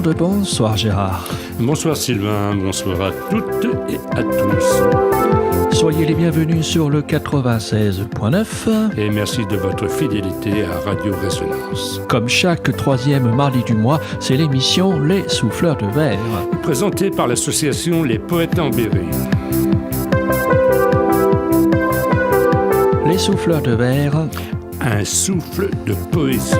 monde, bonsoir Gérard. Bonsoir Sylvain, bonsoir à toutes et à tous. Soyez les bienvenus sur le 96.9. Et merci de votre fidélité à Radio Résonance. Comme chaque troisième mardi du mois, c'est l'émission Les Souffleurs de Verre. Présentée par l'association Les Poètes en Berry. Les Souffleurs de Verre. Un souffle de poésie.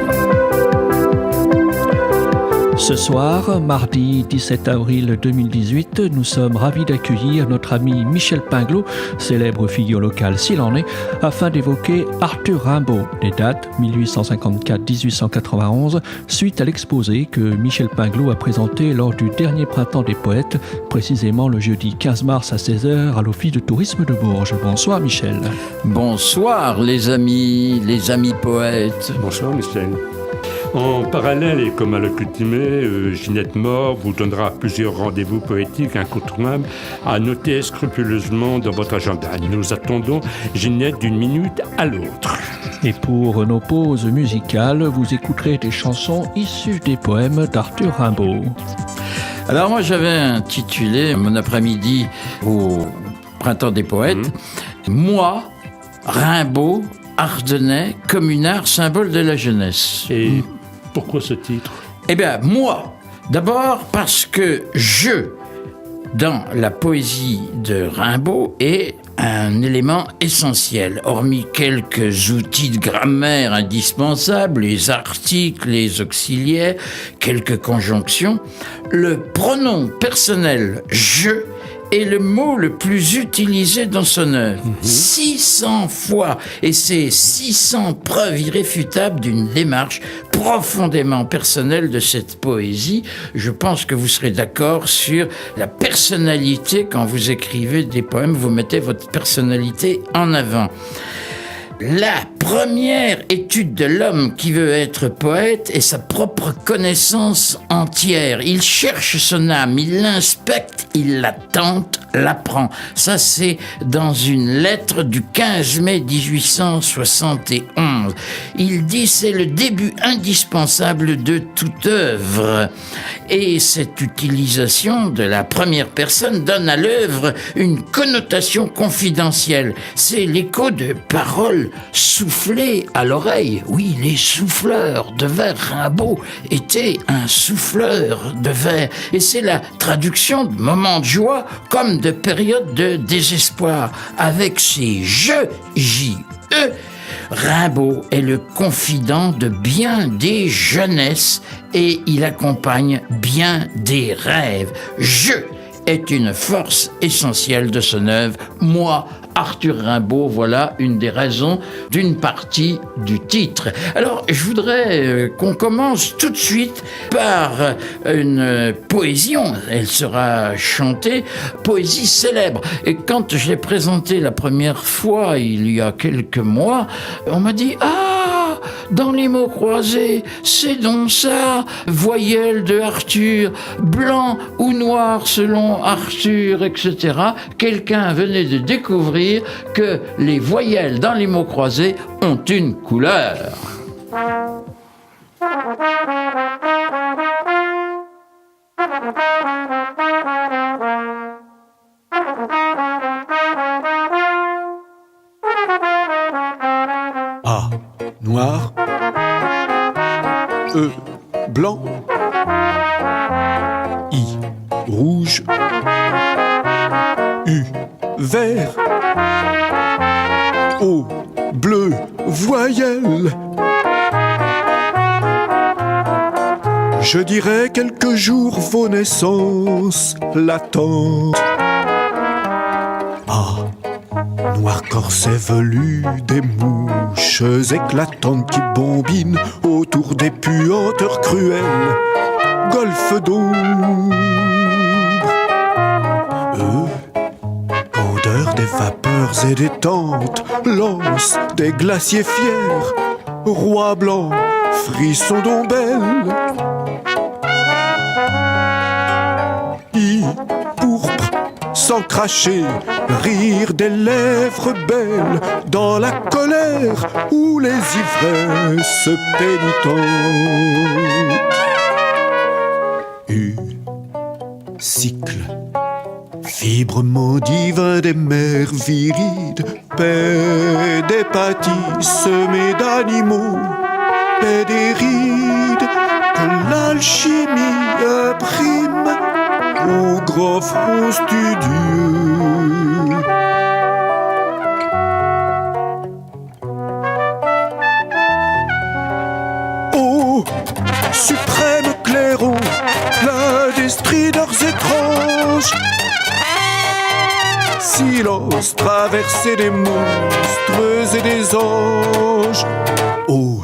Ce soir, mardi 17 avril 2018, nous sommes ravis d'accueillir notre ami Michel Pinglot, célèbre figure locale s'il en est, afin d'évoquer Arthur Rimbaud, des dates 1854-1891, suite à l'exposé que Michel Pinglot a présenté lors du dernier printemps des poètes, précisément le jeudi 15 mars à 16h à l'Office de tourisme de Bourges. Bonsoir Michel. Bonsoir les amis poètes. Bonsoir Michel. En parallèle et comme à l'accoutumée, Ginette Mort vous donnera plusieurs rendez-vous poétiques incontournables à noter scrupuleusement dans votre agenda. Nous attendons Ginette d'une minute à l'autre. Et pour nos pauses musicales, vous écouterez des chansons issues des poèmes d'Arthur Rimbaud. Alors moi j'avais intitulé mon après-midi au Printemps des Poètes, Moi, Rimbaud, Ardennais, communard, symbole de la jeunesse. Et pourquoi ce titre ? Eh bien, moi, d'abord parce que dans la poésie de Rimbaud, est un élément essentiel. Hormis quelques outils de grammaire indispensables, les articles, les auxiliaires, quelques conjonctions, le pronom personnel « je » est le mot le plus utilisé dans son œuvre. 600 fois. Et c'est 600 preuves irréfutables d'une démarche profondément personnelle de cette poésie. Je pense que vous serez d'accord sur la personnalité. Quand vous écrivez des poèmes, vous mettez votre personnalité en avant. La première étude de l'homme qui veut être poète est sa propre connaissance entière. Il cherche son âme, il l'inspecte, il la tente, l'apprend. Ça, c'est dans une lettre du 15 mai 1871. Il dit c'est le début indispensable de toute œuvre. Et cette utilisation de la première personne donne à l'œuvre une connotation confidentielle. C'est l'écho de paroles soufflées à l'oreille. Oui, les souffleurs de verre. Rimbaud était un souffleur de verre. Et c'est la traduction de moments de joie comme de périodes de désespoir. Avec ses jeux, J-E, Rimbaud est le confident de bien des jeunesses et il accompagne bien des rêves. Je est une force essentielle de son œuvre. Moi, Arthur Rimbaud, voilà une des raisons d'une partie du titre. Alors, je voudrais qu'on commence tout de suite par une poésie. Elle sera chantée, poésie célèbre. Et quand je l'ai présentée la première fois, il y a quelques mois, on m'a dit « Ah, dans les mots croisés, c'est donc ça, voyelle de Arthur, blanc ou noir selon Arthur, etc. » Quelqu'un venait de découvrir que les voyelles dans les mots croisés ont une couleur. A, noir. E, blanc. I, rouge. U, vert. O, bleu, voyelle. Je dirais quelques jours vos naissances latentes. A, noir corset velu des mouches éclatantes qui bombinent autour des puanteurs cruelles. Golfe d'ombre. Candeur des vapeurs et des tentes, lance des glaciers fiers, roi blanc, frisson d'ombelle. I, pourpre, sans cracher, rire des lèvres belles, dans la colère ou les ivresses pénitentes. cycle, fibrement divin des mers virides, paix des pâtis semés d'animaux, paix des rides que l'alchimie imprime au grand front studieux. Ô suprême clairon, plein d'esprits d'heures étranges, silence traversé des monstres et des anges. Ô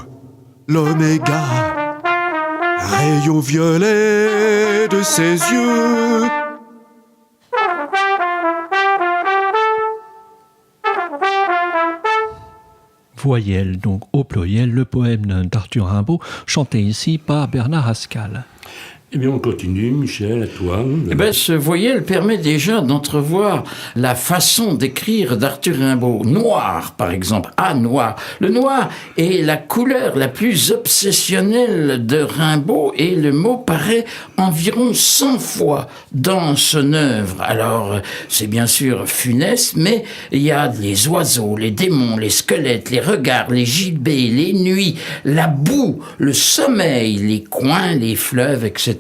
l'oméga, rayon violet de ses yeux. Voyelle, donc au pluriel, le poème d'Arthur Rimbaud, chanté ici par Bernard Hascal. Eh bien, on continue, Michel, à toi. Eh bien, ce voyelle permet déjà d'entrevoir la façon d'écrire d'Arthur Rimbaud. Noir, par exemple. Ah, noir. Le noir est la couleur la plus obsessionnelle de Rimbaud et le mot paraît environ 100 fois dans son œuvre. Alors, c'est bien sûr funeste, mais il y a les oiseaux, les démons, les squelettes, les regards, les gibets, les nuits, la boue, le sommeil, les coins, les fleuves, etc.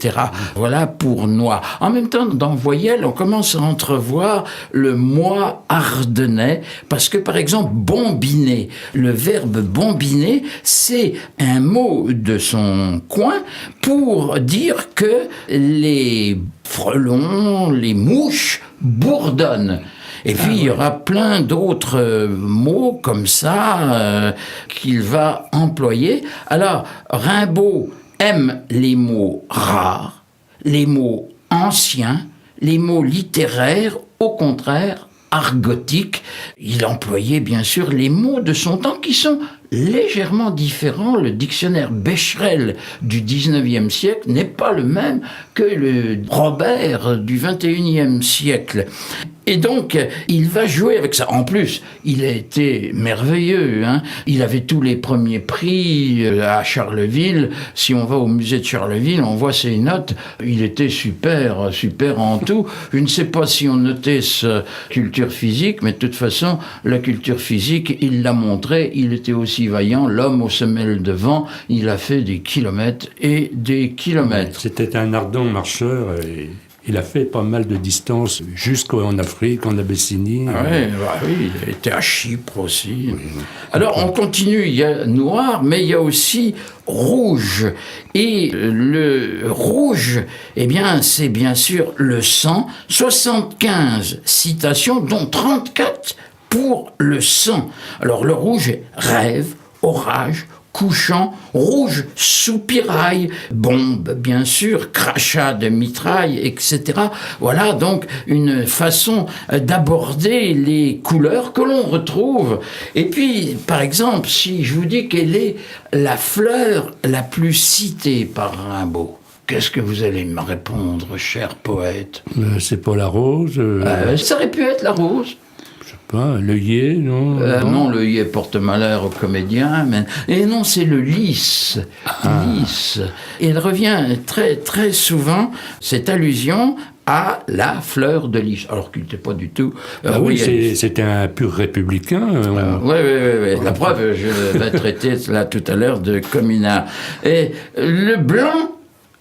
Voilà pour noir. En même temps, dans voyelle, on commence à entrevoir le moi ardennais, parce que, par exemple, bombiner, le verbe bombiner, c'est un mot de son coin pour dire que les frelons, les mouches bourdonnent. Et puis, il y aura plein d'autres mots comme ça qu'il va employer. Alors, Rimbaud aime les mots rares, les mots anciens, les mots littéraires, au contraire, argotiques. Il employait bien sûr les mots de son temps qui sont légèrement différents. Le dictionnaire Becherel du 19e siècle n'est pas le même que le Robert du 21e siècle. Et donc, il va jouer avec ça. En plus, il a été merveilleux, hein. Il avait tous les premiers prix à Charleville. Si on va au musée de Charleville, on voit ses notes. Il était super, super en tout. Je ne sais pas si on notait sa culture physique, mais de toute façon, la culture physique, il l'a montré. Il était aussi vaillant, l'homme aux semelles de vent. Il a fait des kilomètres et des kilomètres. C'était un ardent marcheur et il a fait pas mal de distance jusqu'en Afrique, en Abyssinie. Ah ouais, oui, il était à Chypre aussi. Oui. Alors, on continue. Il y a noir, mais il y a aussi rouge. Et le rouge, eh bien, c'est bien sûr le sang. 75 citations, dont 34 pour le sang. Alors, le rouge est rêve, orage, couchant, rouge, soupirail, bombe, bien sûr, crachat de mitraille, etc. Voilà donc une façon d'aborder les couleurs que l'on retrouve. Et puis, par exemple, si je vous dis quelle est la fleur la plus citée par Rimbaud, qu'est-ce que vous allez me répondre, cher poète ? C'est pas la rose Ça aurait pu être la rose. L'œillet, non non, l'œillet porte malheur aux comédiens, mais... Et non, c'est le lys. Lys. Il revient très, très souvent, cette allusion à la fleur de lys, alors qu'il n'était pas du tout... c'était un pur républicain. Oui. La preuve, je vais traiter là tout à l'heure de communard. Et le blanc,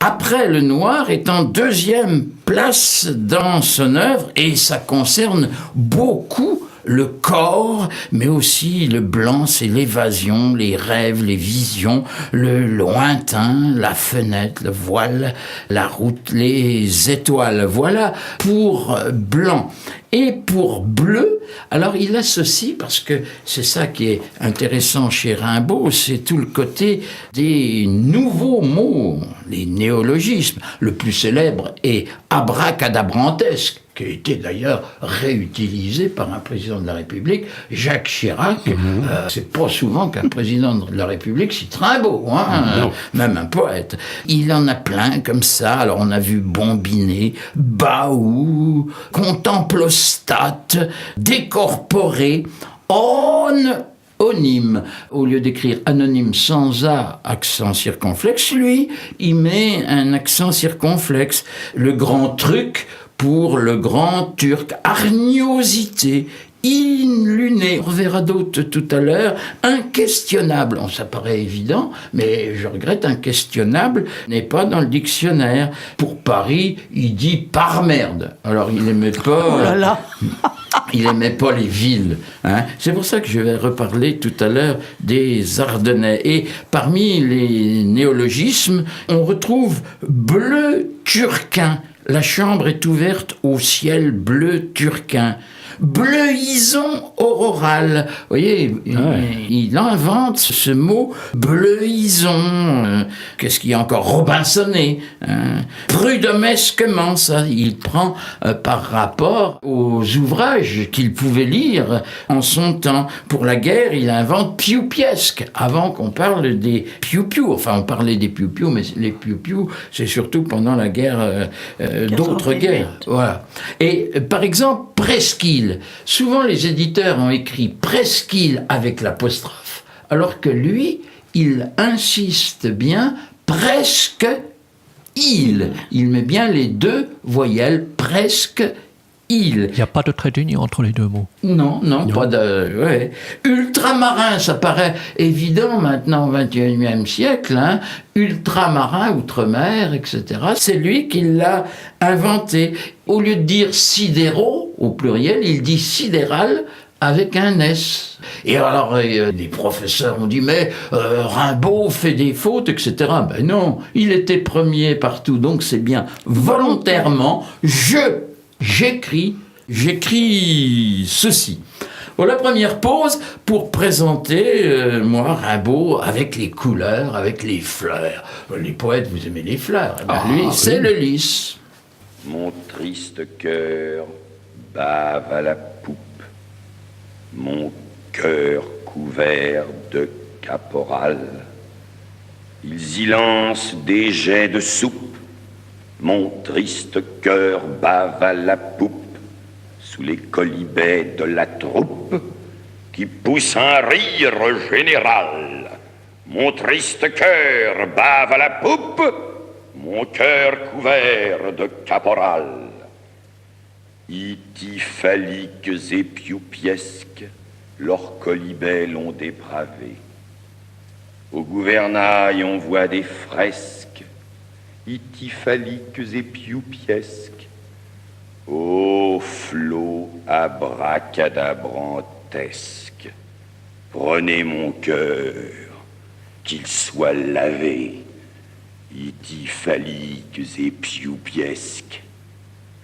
après le noir, est en deuxième place dans son œuvre, et ça concerne beaucoup le corps, mais aussi le blanc, c'est l'évasion, les rêves, les visions, le lointain, la fenêtre, le voile, la route, les étoiles. Voilà pour blanc. Et pour bleu, alors il associe, parce que c'est ça qui est intéressant chez Rimbaud, c'est tout le côté des nouveaux mots, les néologismes. Le plus célèbre est abracadabrantesque, qui a été d'ailleurs réutilisé par un président de la République, Jacques Chirac. C'est pas souvent qu'un président de la République cite Rimbaud, hein, même un poète. Il en a plein comme ça. Alors on a vu bombiner, baou, contemplostate, décorporé, aune, onyme. Au lieu d'écrire anonyme sans A, accent circonflexe, lui, il met un accent circonflexe. Le grand truc pour le grand turc. Hargnosité. Inluné, on verra d'autres tout à l'heure, inquestionnable, ça paraît évident, mais je regrette, inquestionnable n'est pas dans le dictionnaire. Pour Paris, il dit par merde. Alors il n'aimait pas... Oh là là. Il n'aimait pas les villes. Hein. C'est pour ça que je vais reparler tout à l'heure des Ardennais. Et parmi les néologismes, on retrouve bleu turquin. La chambre est ouverte au ciel bleu turquin. Bleuison auroral. Vous voyez, il invente ce mot bleuison. Qu'est-ce qu'il y a encore? Robinsonné. Prud'homesquement, ça, il prend par rapport aux ouvrages qu'il pouvait lire en son temps. Pour la guerre, il invente pioupiesque, avant qu'on parle des piou-piou. Enfin, on parlait des piou-piou, mais les piou-piou, c'est surtout pendant la guerre, d'autres guerres. Voilà. Et par exemple, presqu'île. Souvent, les éditeurs ont écrit presqu'île avec l'apostrophe, alors que lui, il insiste bien presque île. Il met bien les deux voyelles presque île. Il n'y a pas de trait d'union entre les deux mots. Non, pas de... Ouais. Ultramarin, ça paraît évident maintenant au XXIe siècle. Hein. Ultramarin, outre-mer, etc. C'est lui qui l'a inventé. Au lieu de dire sidéraux, au pluriel, il dit sidéral avec un S. Et alors, des professeurs ont dit, mais Rimbaud fait des fautes, etc. Ben non, il était premier partout, donc c'est bien volontairement, j'écris ceci. Bon, la première pause pour présenter, moi, Rimbaud, avec les couleurs, avec les fleurs. Les poètes, vous aimez les fleurs. Eh ben, lui, c'est le lys. Mon triste cœur bave à la poupe, mon cœur couvert de caporal. Ils y lancent des jets de soupe, mon triste cœur bave à la poupe, sous les colibets de la troupe, qui pousse un rire général. Mon triste cœur bave à la poupe, mon cœur couvert de caporal. Ityphaliques et pioupiesques, leurs colibets l'ont dépravé. Au gouvernail on voit des fresques, ityphaliques et pioupiesques. Ô flots abracadabrantesques, prenez mon cœur, qu'il soit lavé. Ityphaliques et pioupiesques,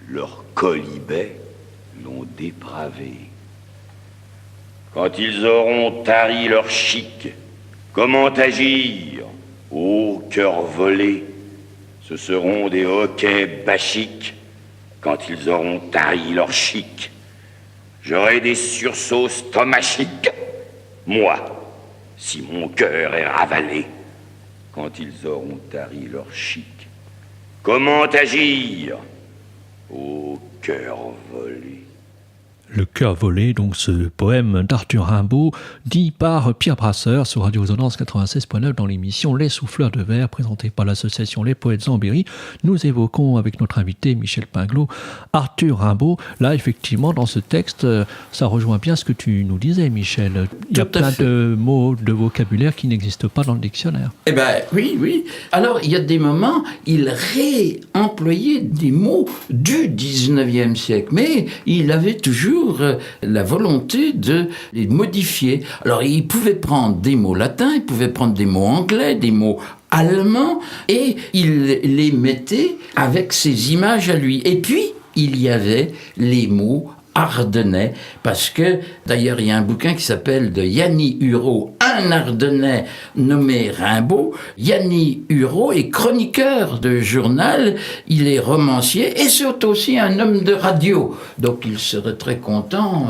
leurs colibets l'ont dépravé. Quand ils auront tari leur chic, comment agir? Ô cœur volé, ce seront des hoquets bachiques. Quand ils auront tari leur chic, j'aurai des sursauts stomachiques. Moi, si mon cœur est ravalé, quand ils auront tari leur chic, comment agir? Ô cœur volé. Le cœur volé, donc ce poème d'Arthur Rimbaud, dit par Pierre Brasseur sur Radio Résonance 96.9 dans l'émission Les Souffleurs de Verre, présentée par l'association Les Poètes Zambéry. Nous évoquons avec notre invité Michel Pinglot Arthur Rimbaud. Là, effectivement, dans ce texte, ça rejoint bien ce que tu nous disais, Michel. Il y a plein de mots, de vocabulaire qui n'existent pas dans le dictionnaire. Eh bien, oui. Alors, il y a des moments, il réemployait des mots du 19e siècle, mais il avait toujours la volonté de les modifier. Alors, il pouvait prendre des mots latins, il pouvait prendre des mots anglais, des mots allemands, et il les mettait avec ses images à lui. Et puis, il y avait les mots ardennais, parce que, d'ailleurs, il y a un bouquin qui s'appelle de Yanni Hurault, un Ardennais nommé Rimbaud. Yanni Hurault est chroniqueur de journal, il est romancier, et c'est aussi un homme de radio. Donc, il serait très content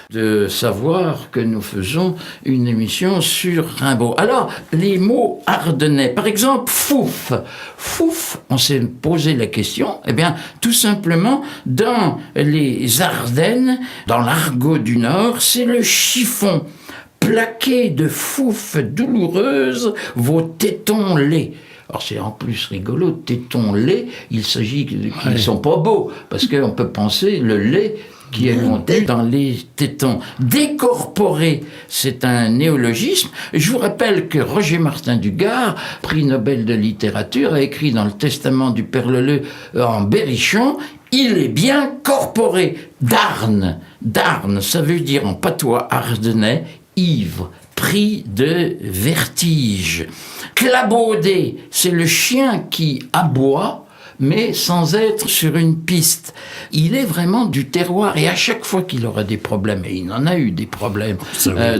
de savoir que nous faisons une émission sur Rimbaud. Alors, les mots ardennais, par exemple, fouf. Fouf, on s'est posé la question, eh bien, tout simplement, dans les Ardennes, dans l'argot du Nord, c'est le chiffon. plaquer de foufes douloureuses vos tétons laids. Alors c'est en plus rigolo, tétons laids, il s'agit qu'ils ne sont pas beaux, parce qu'on peut penser le lait qui est monté dans les tétons. Décorporé, c'est un néologisme. Je vous rappelle que Roger Martin Dugard, prix Nobel de littérature, a écrit dans le testament du Père Leleu en Berrichon, il est bien corporé. Darne, ça veut dire en patois ardennais, ivre, pris de vertige. Clabaudé, c'est le chien qui aboie, mais sans être sur une piste. Il est vraiment du terroir, et à chaque fois qu'il aura des problèmes, et il en a eu des problèmes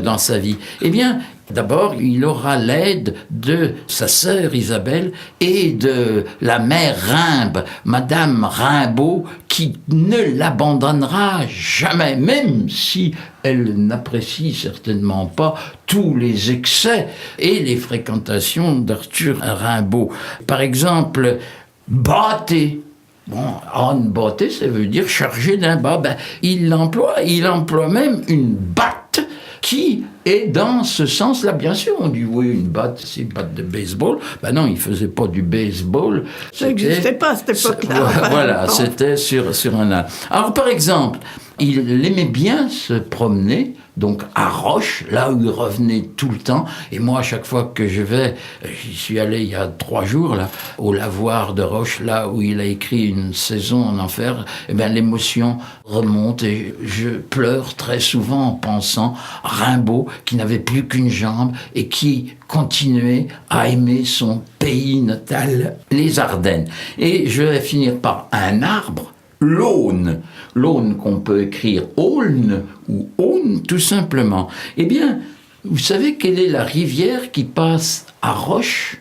dans sa vie, eh bien, d'abord, il aura l'aide de sa sœur Isabelle et de la mère Rimbe, Madame Rimbaud, qui ne l'abandonnera jamais, même si elle n'apprécie certainement pas tous les excès et les fréquentations d'Arthur Rimbaud. Par exemple, bâté. Bon, bâté, ça veut dire chargé d'un bas. Il emploie même une batte qui est dans ce sens-là. Bien sûr, on dit oui, une batte, c'est une batte de baseball. Non, il faisait pas du baseball. Ça n'existait pas à cette époque-là. Voilà, c'était sur un arbre. Alors, par exemple, il aimait bien se promener, donc à Roche, là où il revenait tout le temps. Et moi, à chaque fois que je vais, j'y suis allé il y a 3 jours, là, au lavoir de Roche, là où il a écrit Une saison en enfer, l'émotion remonte et je pleure très souvent en pensant à Rimbaud, qui n'avait plus qu'une jambe et qui continuait à aimer son pays natal, les Ardennes. Et je vais finir par un arbre, l'Aune. L'Aune qu'on peut écrire Aulne ou Aune tout simplement. Eh bien, vous savez quelle est la rivière qui passe à Roche ?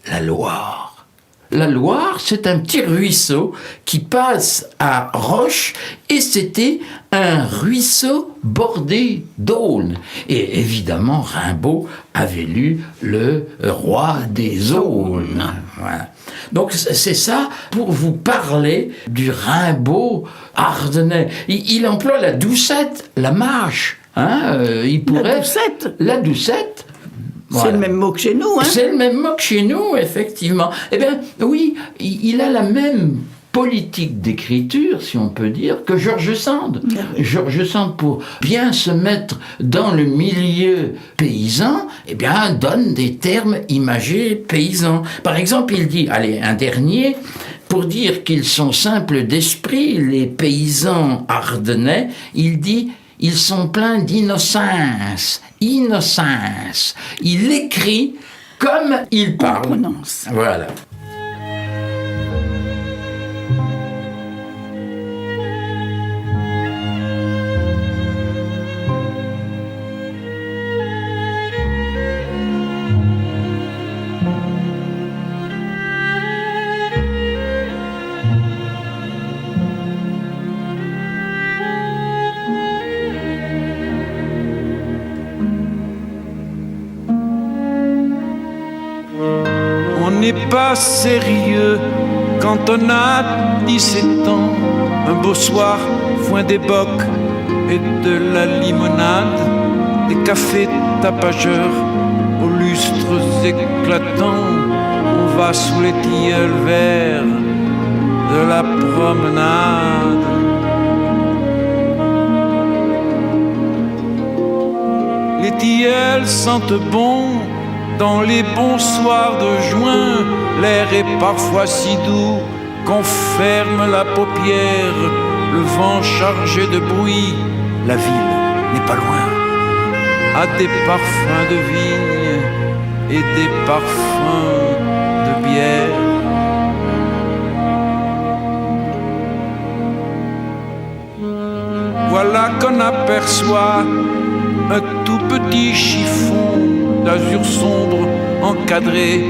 La Loire. La Loire, c'est un petit ruisseau qui passe à Roche et c'était un ruisseau bordé d'Aulne. Et évidemment, Rimbaud avait lu Le Roi des Aulnes. Voilà. Donc c'est ça pour vous parler du Rimbaud ardennais. Il emploie la doucette, la mâche. Il pourrait... La doucette. Voilà. C'est le même mot que chez nous, hein ? C'est le même mot que chez nous, effectivement. Eh bien, oui, il a la même politique d'écriture, si on peut dire, que George Sand. George Sand, pour bien se mettre dans le milieu paysan, eh bien, donne des termes imagés paysans. Par exemple, il dit, allez, un dernier, pour dire qu'ils sont simples d'esprit, les paysans ardennais, il dit... Ils sont pleins d'innocence. Innocence. Il écrit comme il parle. Prononce. Voilà. N'est pas sérieux quand on a 17 ans. Un beau soir, foin des bocs et de la limonade, des cafés tapageurs aux lustres éclatants. On va sous les tilleuls verts de la promenade. Les tilleuls sentent bon dans les bons soirs de juin, l'air est parfois si doux qu'on ferme la paupière. Le vent chargé de bruit, la ville n'est pas loin, a des parfums de vigne et des parfums de bière. Voilà qu'on aperçoit un tout petit chiffon d'azur sombre encadré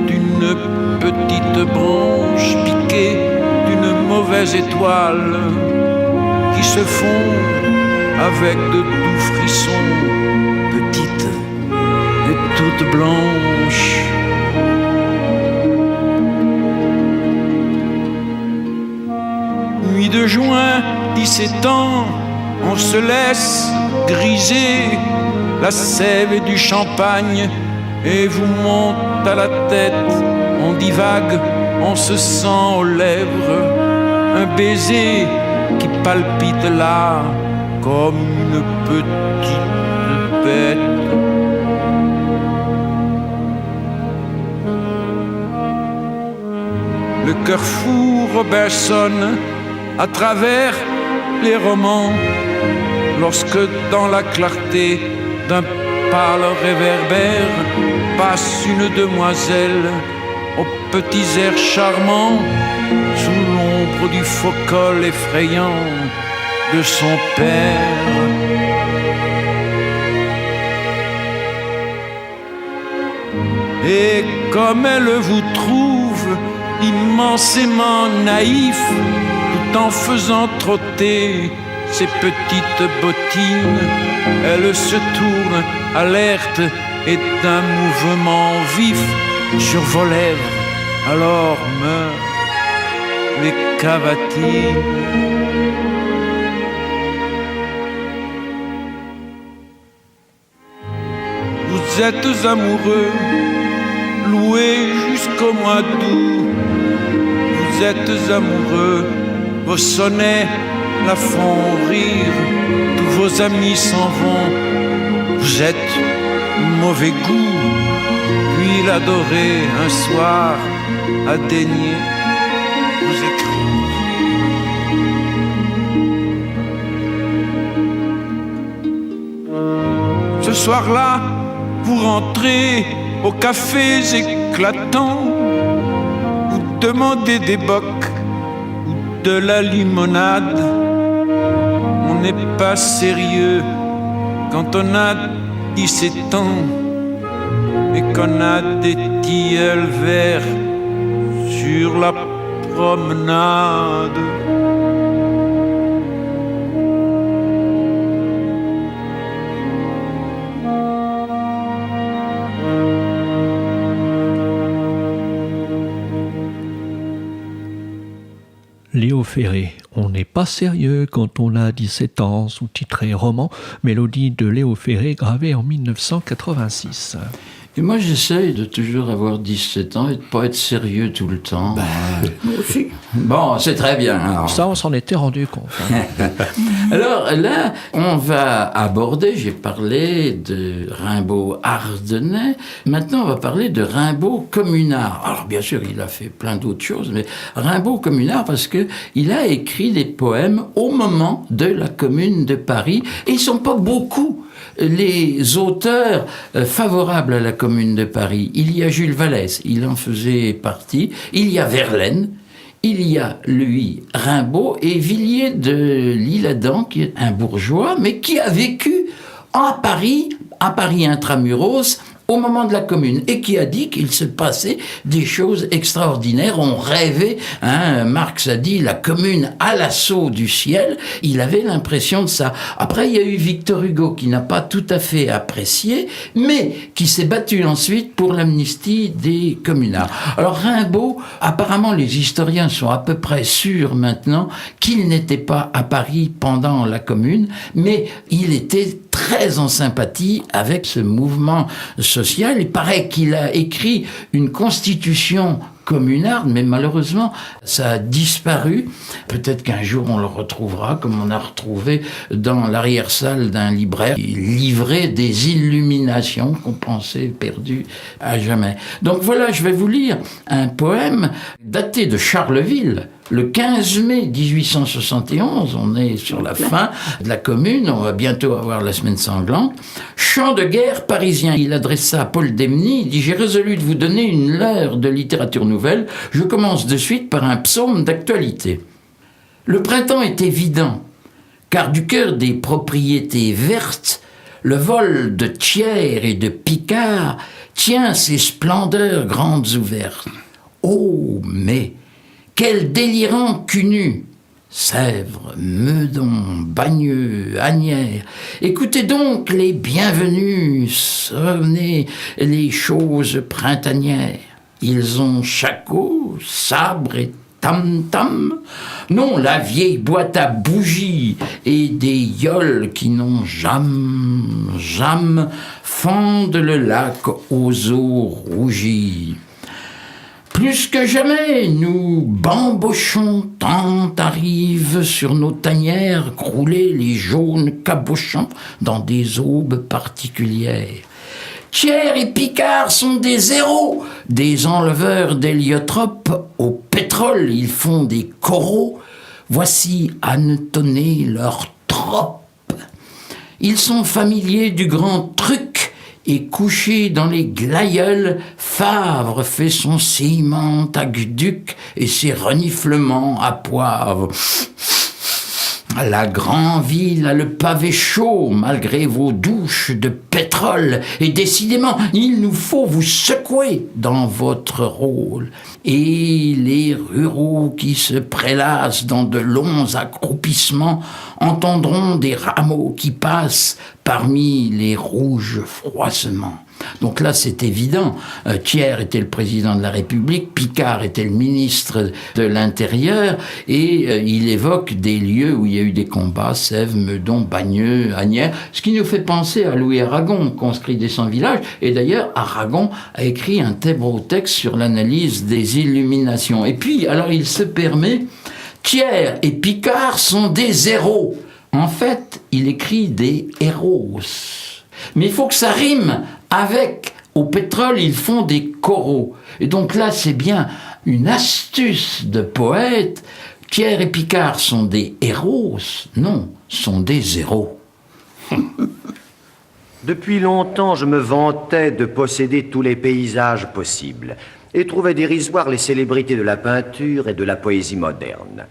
d'une petite branche piquée d'une mauvaise étoile qui se fond avec de doux frissons, petite et toute blanche. Nuit de juin, 17 ans, on se laisse griser la sève et du champagne, et vous monte à la tête, on divague, on se sent aux lèvres, un baiser qui palpite là, comme une petite bête. Le cœur fou Robinson à travers les romans, lorsque dans la clarté d'un pâle réverbère passe une demoiselle aux petits airs charmants, sous l'ombre du faux col effrayant de son père. Et comme elle vous trouve immensément naïf, tout en faisant trotter ses petites bottines, elle se tourne alerte et d'un mouvement vif sur vos lèvres, alors meurent les cavatines. Vous êtes amoureux, loué jusqu'au mois d'août. Vous êtes amoureux, vos sonnets la font rire, tous vos amis s'en vont. Vous êtes mauvais goût, puis l'adorer un soir a daigné vous écrire. Ce soir-là, vous rentrez aux cafés éclatants, vous demandez des bocs ou de la limonade. On n'est pas sérieux quand on a 17 ans et qu'on a des tilleuls verts sur la promenade. Léo Ferré, on n'est pas sérieux quand on a 17 ans, sous-titré roman, mélodie de Léo Ferré gravée en 1986. Et moi, j'essaye de toujours avoir 17 ans et de ne pas être sérieux tout le temps. Moi aussi. Bon, c'est très bien. Alors. Ça, on s'en était rendu compte. Alors là, on va aborder, j'ai parlé de Rimbaud ardennais, maintenant on va parler de Rimbaud communard. Alors bien sûr, il a fait plein d'autres choses, mais Rimbaud communard parce qu'il a écrit des poèmes au moment de la Commune de Paris, et ils ne sont pas beaucoup les auteurs favorables à la Commune de Paris. Il y a Jules Vallès, il en faisait partie, il y a Verlaine, il y a, lui, Rimbaud, et Villiers de l'Isle-Adam, qui est un bourgeois, mais qui a vécu à Paris intramuros, au moment de la Commune, et qui a dit qu'il se passait des choses extraordinaires. On rêvait, Marx a dit, la Commune à l'assaut du ciel. Il avait l'impression de ça. Après, il y a eu Victor Hugo, qui n'a pas tout à fait apprécié, mais qui s'est battu ensuite pour l'amnistie des communards. Alors Rimbaud, apparemment, les historiens sont à peu près sûrs maintenant qu'il n'était pas à Paris pendant la Commune, mais il était très en sympathie avec ce mouvement social. Il paraît qu'il a écrit une constitution communarde, mais malheureusement, ça a disparu. Peut-être qu'un jour on le retrouvera, comme on a retrouvé dans l'arrière-salle d'un libraire. Il livrait des illuminations qu'on pensait perdues à jamais. Donc voilà, je vais vous lire un poème daté de Charleville, le 15 mai 1871, on est sur la fin de la Commune, on va bientôt avoir la semaine sanglante. Chant de guerre parisien, il adressa à Paul Demny, il dit « J'ai résolu de vous donner une leçon de littérature nouvelle, je commence de suite par un psaume d'actualité. Le printemps est évident, car du cœur des propriétés vertes, le vol de tiers et de picards tient ses splendeurs grandes ouvertes. Oh, mais quel délirant cul-nu! Sèvres, Meudon, Bagneux, Asnières, écoutez donc les bienvenus, sonnez les choses printanières. Ils ont shako, sabre et tam-tam. Non, la vieille boîte à bougies et des yoles qui n'ont jamais fendent le lac aux eaux rougies. Plus que jamais, nous bambochons, tant arrivent sur nos tanières crouler les jaunes cabochons dans des aubes particulières. Thiers et Picard sont des héros, des enleveurs d'héliotropes. Au pétrole, ils font des coraux. Voici Annetonné leur trope. Ils sont familiers du grand truc et couchés dans les glaïeuls, Favre fait son sément aqueduc et ses reniflements à poivre. La grande ville a le pavé chaud, malgré vos douches de pétrole. Et décidément, il nous faut vous secouer dans votre rôle. Et les ruraux qui se prélassent dans de longs accroupissements entendront des rameaux qui passent parmi les rouges froissements. Donc là, c'est évident. Thiers était le président de la République, Picard était le ministre de l'Intérieur, et il évoque des lieux où il y a eu des combats, Sèvres, Meudon, Bagneux, Asnières, ce qui nous fait penser à Louis Aragon, conscrit des 100 villages. Et d'ailleurs, Aragon a écrit un très beau texte sur l'analyse des illuminations. Et puis, alors, il se permet, Thiers et Picard sont des héros. En fait, il écrit des héros. Mais il faut que ça rime avec. Au pétrole, ils font des coraux. Et donc là, c'est bien une astuce de poète. Thiers et Picard sont des héros. Non, sont des héros. Depuis longtemps, je me vantais de posséder tous les paysages possibles et trouvais dérisoires les célébrités de la peinture et de la poésie moderne.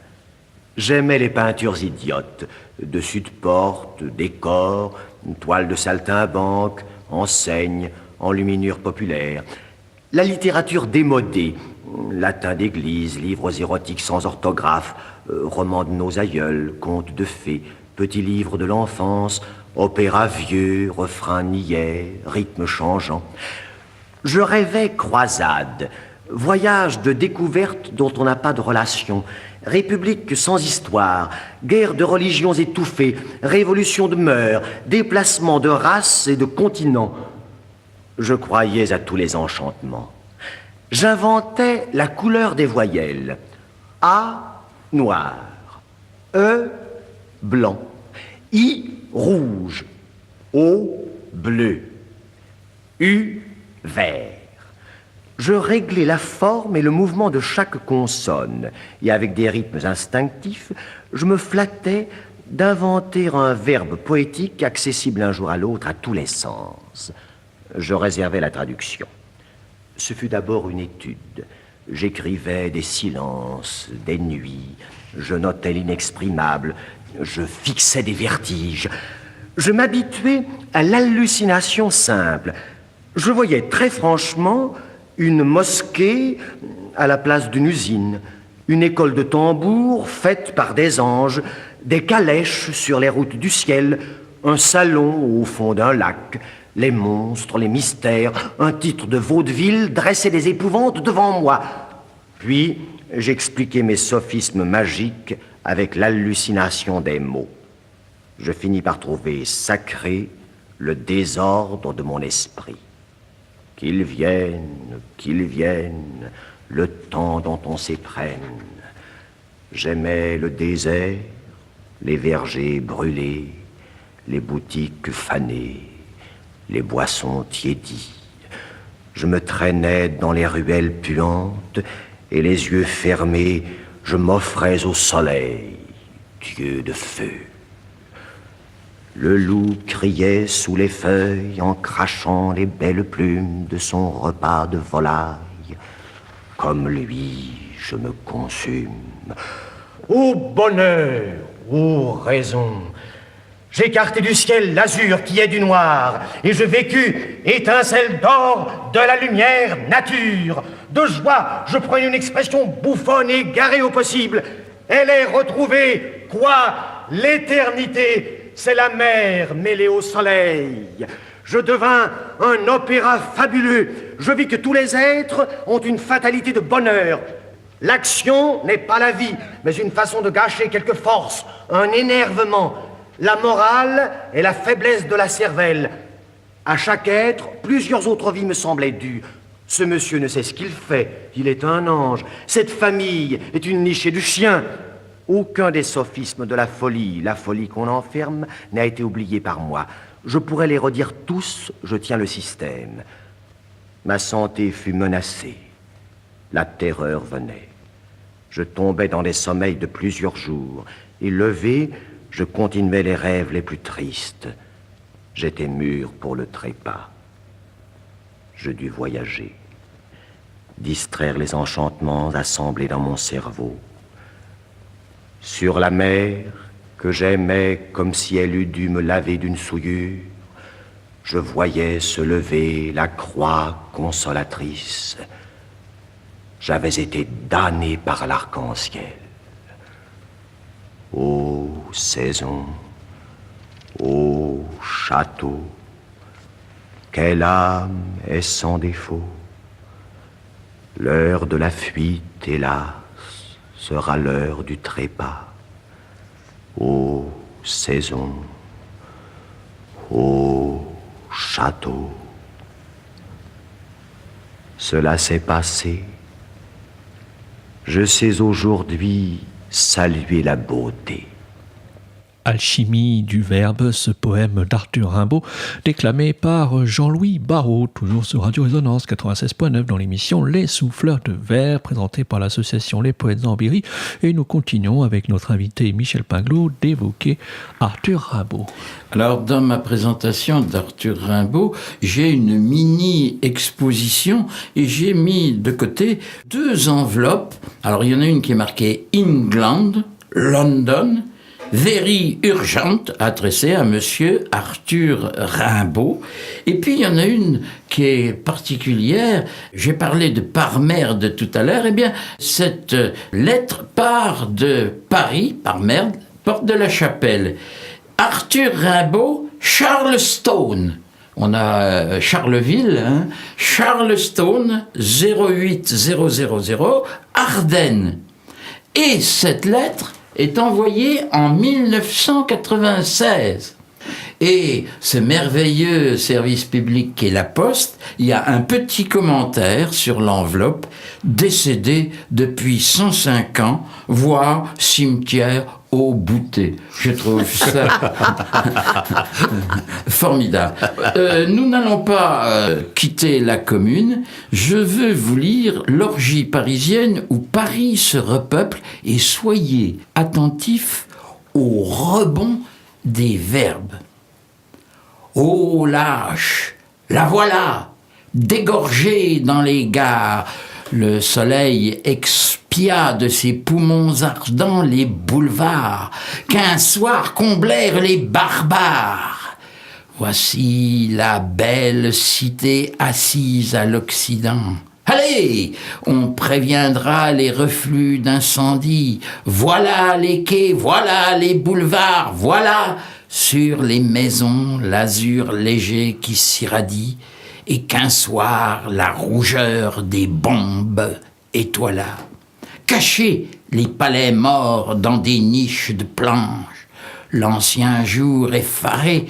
J'aimais les peintures idiotes, dessus de porte, décors, toiles de saltimbanque, enseignes, enluminures populaires. La littérature démodée, latin d'église, livres érotiques sans orthographe, romans de nos aïeuls, contes de fées, petits livres de l'enfance, opéras vieux, refrains niais, rythmes changeants. Je rêvais croisade, voyage de découverte dont on n'a pas de relation, république sans histoire, guerre de religions étouffées, révolution de mœurs, déplacement de races et de continents. Je croyais à tous les enchantements. J'inventais la couleur des voyelles. A, noir. E, blanc. I, rouge. O, bleu. U, vert. Je réglais la forme et le mouvement de chaque consonne, et avec des rythmes instinctifs, je me flattais d'inventer un verbe poétique accessible un jour à l'autre à tous les sens. Je réservais la traduction. Ce fut d'abord une étude. J'écrivais des silences, des nuits, je notais l'inexprimable, je fixais des vertiges. Je m'habituais à l'hallucination simple. Je voyais très franchement une mosquée à la place d'une usine, une école de tambour faite par des anges, des calèches sur les routes du ciel, un salon au fond d'un lac, les monstres, les mystères, un titre de vaudeville dressait des épouvantes devant moi. Puis, j'expliquais mes sophismes magiques avec l'hallucination des mots. Je finis par trouver sacré le désordre de mon esprit. Qu'ils viennent, le temps dont on s'éprenne. J'aimais le désert, les vergers brûlés, les boutiques fanées, les boissons tiédies. Je me traînais dans les ruelles puantes et les yeux fermés, je m'offrais au soleil, Dieu de feu. Le loup criait sous les feuilles en crachant les belles plumes de son repas de volaille. Comme lui, je me consume. Ô bonheur, ô raison, j'écartai du ciel l'azur qui est du noir, et je vécus, étincelle d'or de la lumière nature. De joie, je prenais une expression bouffonne et garée au possible. Elle est retrouvée, quoi? L'éternité. C'est la mer mêlée au soleil. Je devins un opéra fabuleux. Je vis que tous les êtres ont une fatalité de bonheur. L'action n'est pas la vie, mais une façon de gâcher quelque force, un énervement. La morale est la faiblesse de la cervelle. À chaque être, plusieurs autres vies me semblaient dues. Ce monsieur ne sait ce qu'il fait, il est un ange. Cette famille est une nichée du chien. Aucun des sophismes de la folie qu'on enferme, n'a été oublié par moi. Je pourrais les redire tous, je tiens le système. Ma santé fut menacée. La terreur venait. Je tombais dans des sommeils de plusieurs jours. Et levé, je continuais les rêves les plus tristes. J'étais mûr pour le trépas. Je dus voyager, distraire les enchantements assemblés dans mon cerveau. Sur la mer, que j'aimais comme si elle eût dû me laver d'une souillure, je voyais se lever la croix consolatrice. J'avais été damné par l'arc-en-ciel. Ô saison, ô château, quelle âme est sans défaut. L'heure de la fuite, hélas, sera l'heure du trépas. Ô saison, ô château. Cela s'est passé. Je sais aujourd'hui saluer la beauté. Alchimie du verbe, ce poème d'Arthur Rimbaud, déclamé par Jean-Louis Barrault, toujours sur Radio Résonance 96.9 dans l'émission Les Souffleurs de Verre, présentée par l'association Les Poètes Zambiri. Et nous continuons avec notre invité Michel Pinglot d'évoquer Arthur Rimbaud. Alors, dans ma présentation d'Arthur Rimbaud, j'ai une mini-exposition et j'ai mis de côté 2 enveloppes. Alors, il y en a une qui est marquée England, London, very urgente, adressée à monsieur Arthur Rimbaud. Et puis, il y en a une qui est particulière. J'ai parlé de Parmerde tout à l'heure. Eh bien, cette lettre part de Paris, Parmerde, porte de la Chapelle. Arthur Rimbaud, Charleston. On a Charleville, Charleston, 08000, Ardennes. Et cette lettre est envoyée en 1996. Et ce merveilleux service public qu'est la Poste, il y a un petit commentaire sur l'enveloppe, décédé depuis 105 ans, voire cimetière au Boutet. Je trouve ça formidable. Nous n'allons pas quitter la commune. Je veux vous lire l'orgie parisienne où Paris se repeuple et soyez attentifs au rebond des verbes. Ô lâche, la voilà, dégorgée dans les gares. Le soleil expia de ses poumons ardents les boulevards qu'un soir comblèrent les barbares. Voici la belle cité assise à l'Occident. Allez, on préviendra les reflux d'incendie. Voilà les quais, voilà les boulevards, voilà sur les maisons l'azur léger qui s'irradie. Et qu'un soir, la rougeur des bombes étoila. Cachez les palais morts dans des niches de planches. L'ancien jour effaré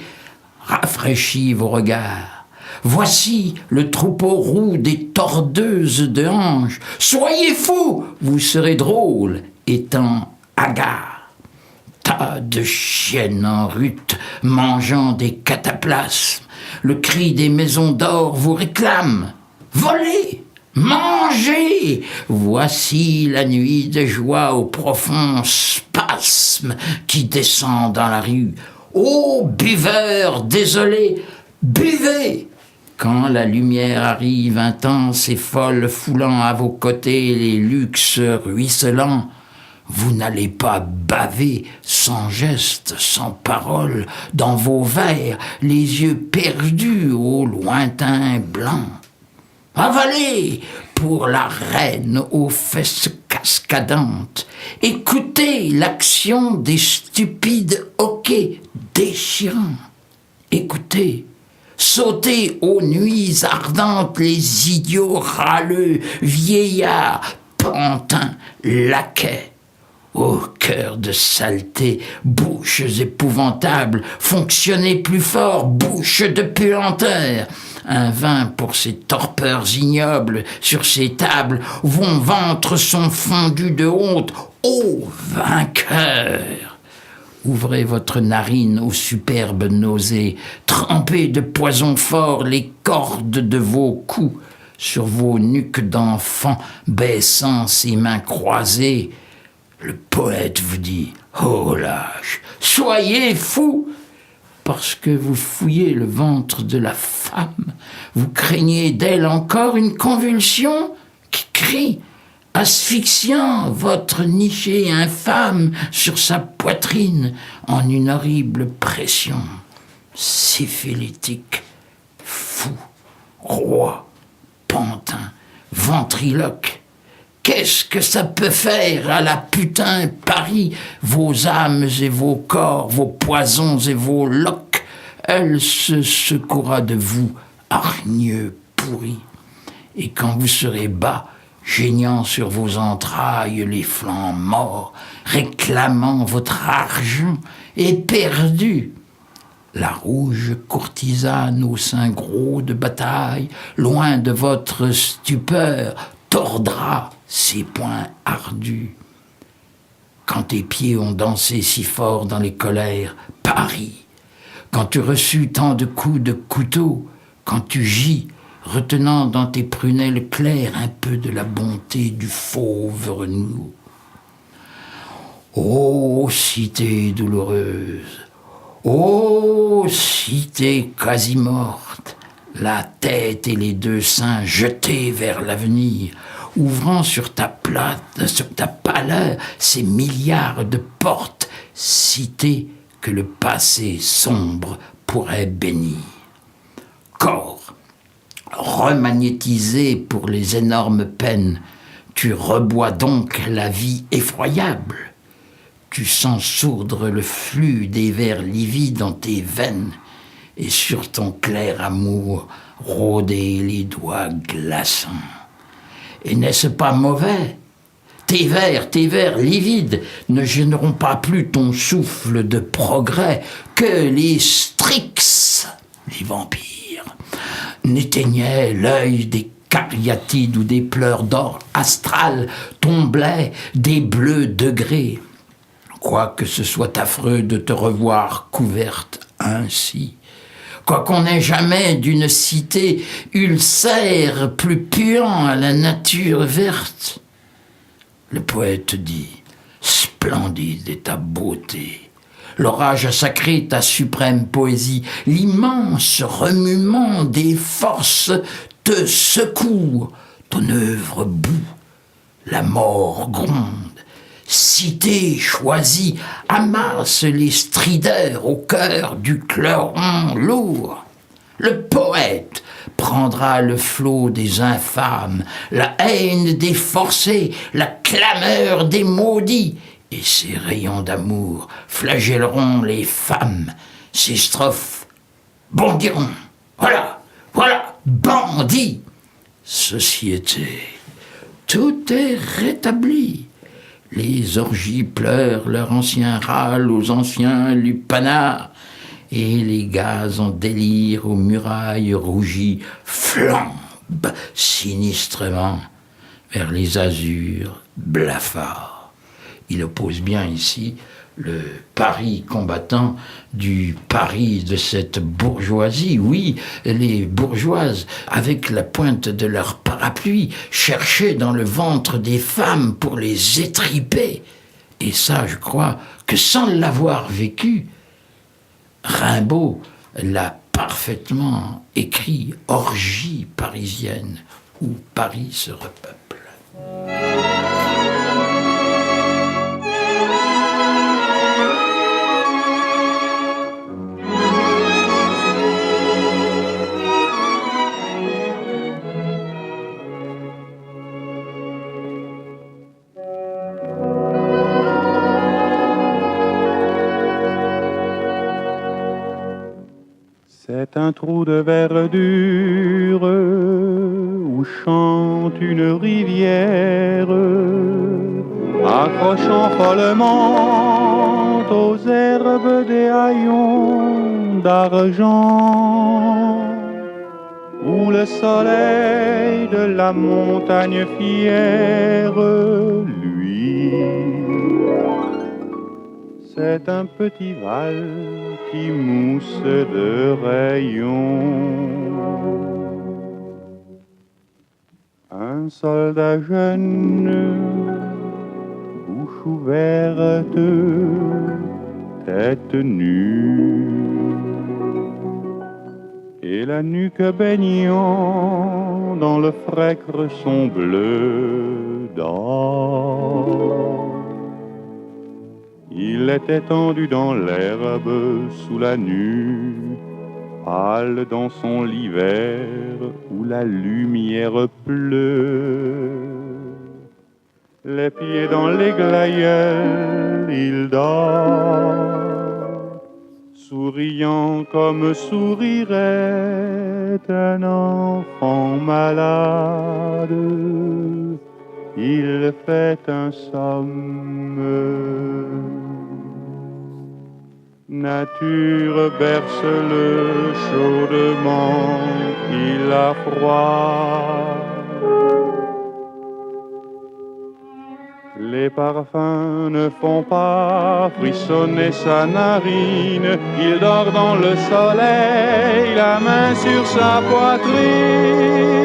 rafraîchit vos regards. Voici le troupeau roux des tordeuses de hanches. Soyez fous, vous serez drôles, étant hagards. Tas de chiennes en rut, mangeant des cataplasmes. Le cri des maisons d'or vous réclame. Volez, mangez. Voici la nuit de joie au profond spasme qui descend dans la rue. Ô buveurs désolés, buvez. Quand la lumière arrive intense et folle, foulant à vos côtés les luxes ruisselants, vous n'allez pas baver sans geste, sans parole, dans vos verres, les yeux perdus au lointain blanc. Avalez pour la reine aux fesses cascadantes. Écoutez l'action des stupides hoquets déchirants. Écoutez, sautez aux nuits ardentes les idiots râleux, vieillards, pantins, laquais. Ô cœur de saleté, bouches épouvantables, fonctionnez plus fort, bouches de puanteur. Un vin pour ces torpeurs ignobles, sur ces tables, vos ventres sont fondus de honte. Ô vainqueur! Ouvrez votre narine aux superbes nausées, trempez de poison fort les cordes de vos coups, sur vos nuques d'enfants, baissant ses mains croisées. Le poète vous dit, oh lâche, soyez fous, parce que vous fouillez le ventre de la femme, vous craignez d'elle encore une convulsion qui crie, asphyxiant votre niché infâme sur sa poitrine en une horrible pression. Syphilitique, fou, roi, pantin, ventriloque, qu'est-ce que ça peut faire à la putain Paris, vos âmes et vos corps, vos poisons et vos loques? Elle se secourra de vous, hargneux pourris. Et quand vous serez bas, geignant sur vos entrailles les flancs morts, réclamant votre argent éperdu, la rouge courtisane aux seins gros de bataille, loin de votre stupeur, tordra ses poings ardus. Quand tes pieds ont dansé si fort dans les colères, Paris, quand tu reçus tant de coups de couteau, quand tu gis, retenant dans tes prunelles claires un peu de la bonté du fauve renouveau. Ô cité douloureuse, ô cité quasi morte, la tête et les deux seins jetés vers l'avenir, ouvrant sur ta pâleur ces milliards de portes, cité que le passé sombre pourrait bénir. Corps, remagnétisé pour les énormes peines, tu rebois donc la vie effroyable. Tu sens sourdre le flux des vers livides dans tes veines, et sur ton clair amour rôder les doigts glaçants. Et n'est-ce pas mauvais? Tes vers livides ne gêneront pas plus ton souffle de progrès que les Strix, les vampires, n'éteignaient l'œil des cariatides ou des pleurs d'or astral tomblaient des bleus degrés. Quoique ce soit affreux de te revoir couverte ainsi, quoiqu'on n'ait jamais d'une cité ulcère plus puant à la nature verte. Le poète dit, splendide est ta beauté, l'orage a sacré ta suprême poésie, l'immense remuement des forces te secoue, ton œuvre bout, la mort gronde. Cité choisie, amasse les strideurs au cœur du clairon lourd. Le poète prendra le flot des infâmes, la haine des forcés, la clameur des maudits, et ses rayons d'amour flagelleront les femmes. Ses strophes bondiront. Voilà, bandits. Société, tout est rétabli. Les orgies pleurent leur ancien râle aux anciens lupanards, et les gaz en délire aux murailles rougies flambent sinistrement vers les azurs blafards. Il oppose bien ici le Paris combattant du Paris de cette bourgeoisie. Oui, les bourgeoises, avec la pointe de leur parapluie, cherchaient dans le ventre des femmes pour les étriper. Et ça, je crois que sans l'avoir vécu, Rimbaud l'a parfaitement écrit, orgie parisienne, où Paris se repeuple. C'est un trou de verdure où où chante une rivière, accrochant follement aux herbes des haillons d'argent, où le soleil de la montagne fière, lui, c'est un petit val qui mousse de rayons. Un soldat jeune, bouche ouverte, tête nue, et la nuque baignant dans le frais cresson bleu d'or. Il est étendu dans l'herbe sous la nue, pâle dans son lit vert où la lumière pleut. Les pieds dans les glaïeuls, il dort, souriant comme sourirait un enfant malade. Il fait un somme. Nature berce-le chaudement, il a froid. Les parfums ne font pas frissonner sa narine. Il dort dans le soleil, la main sur sa poitrine.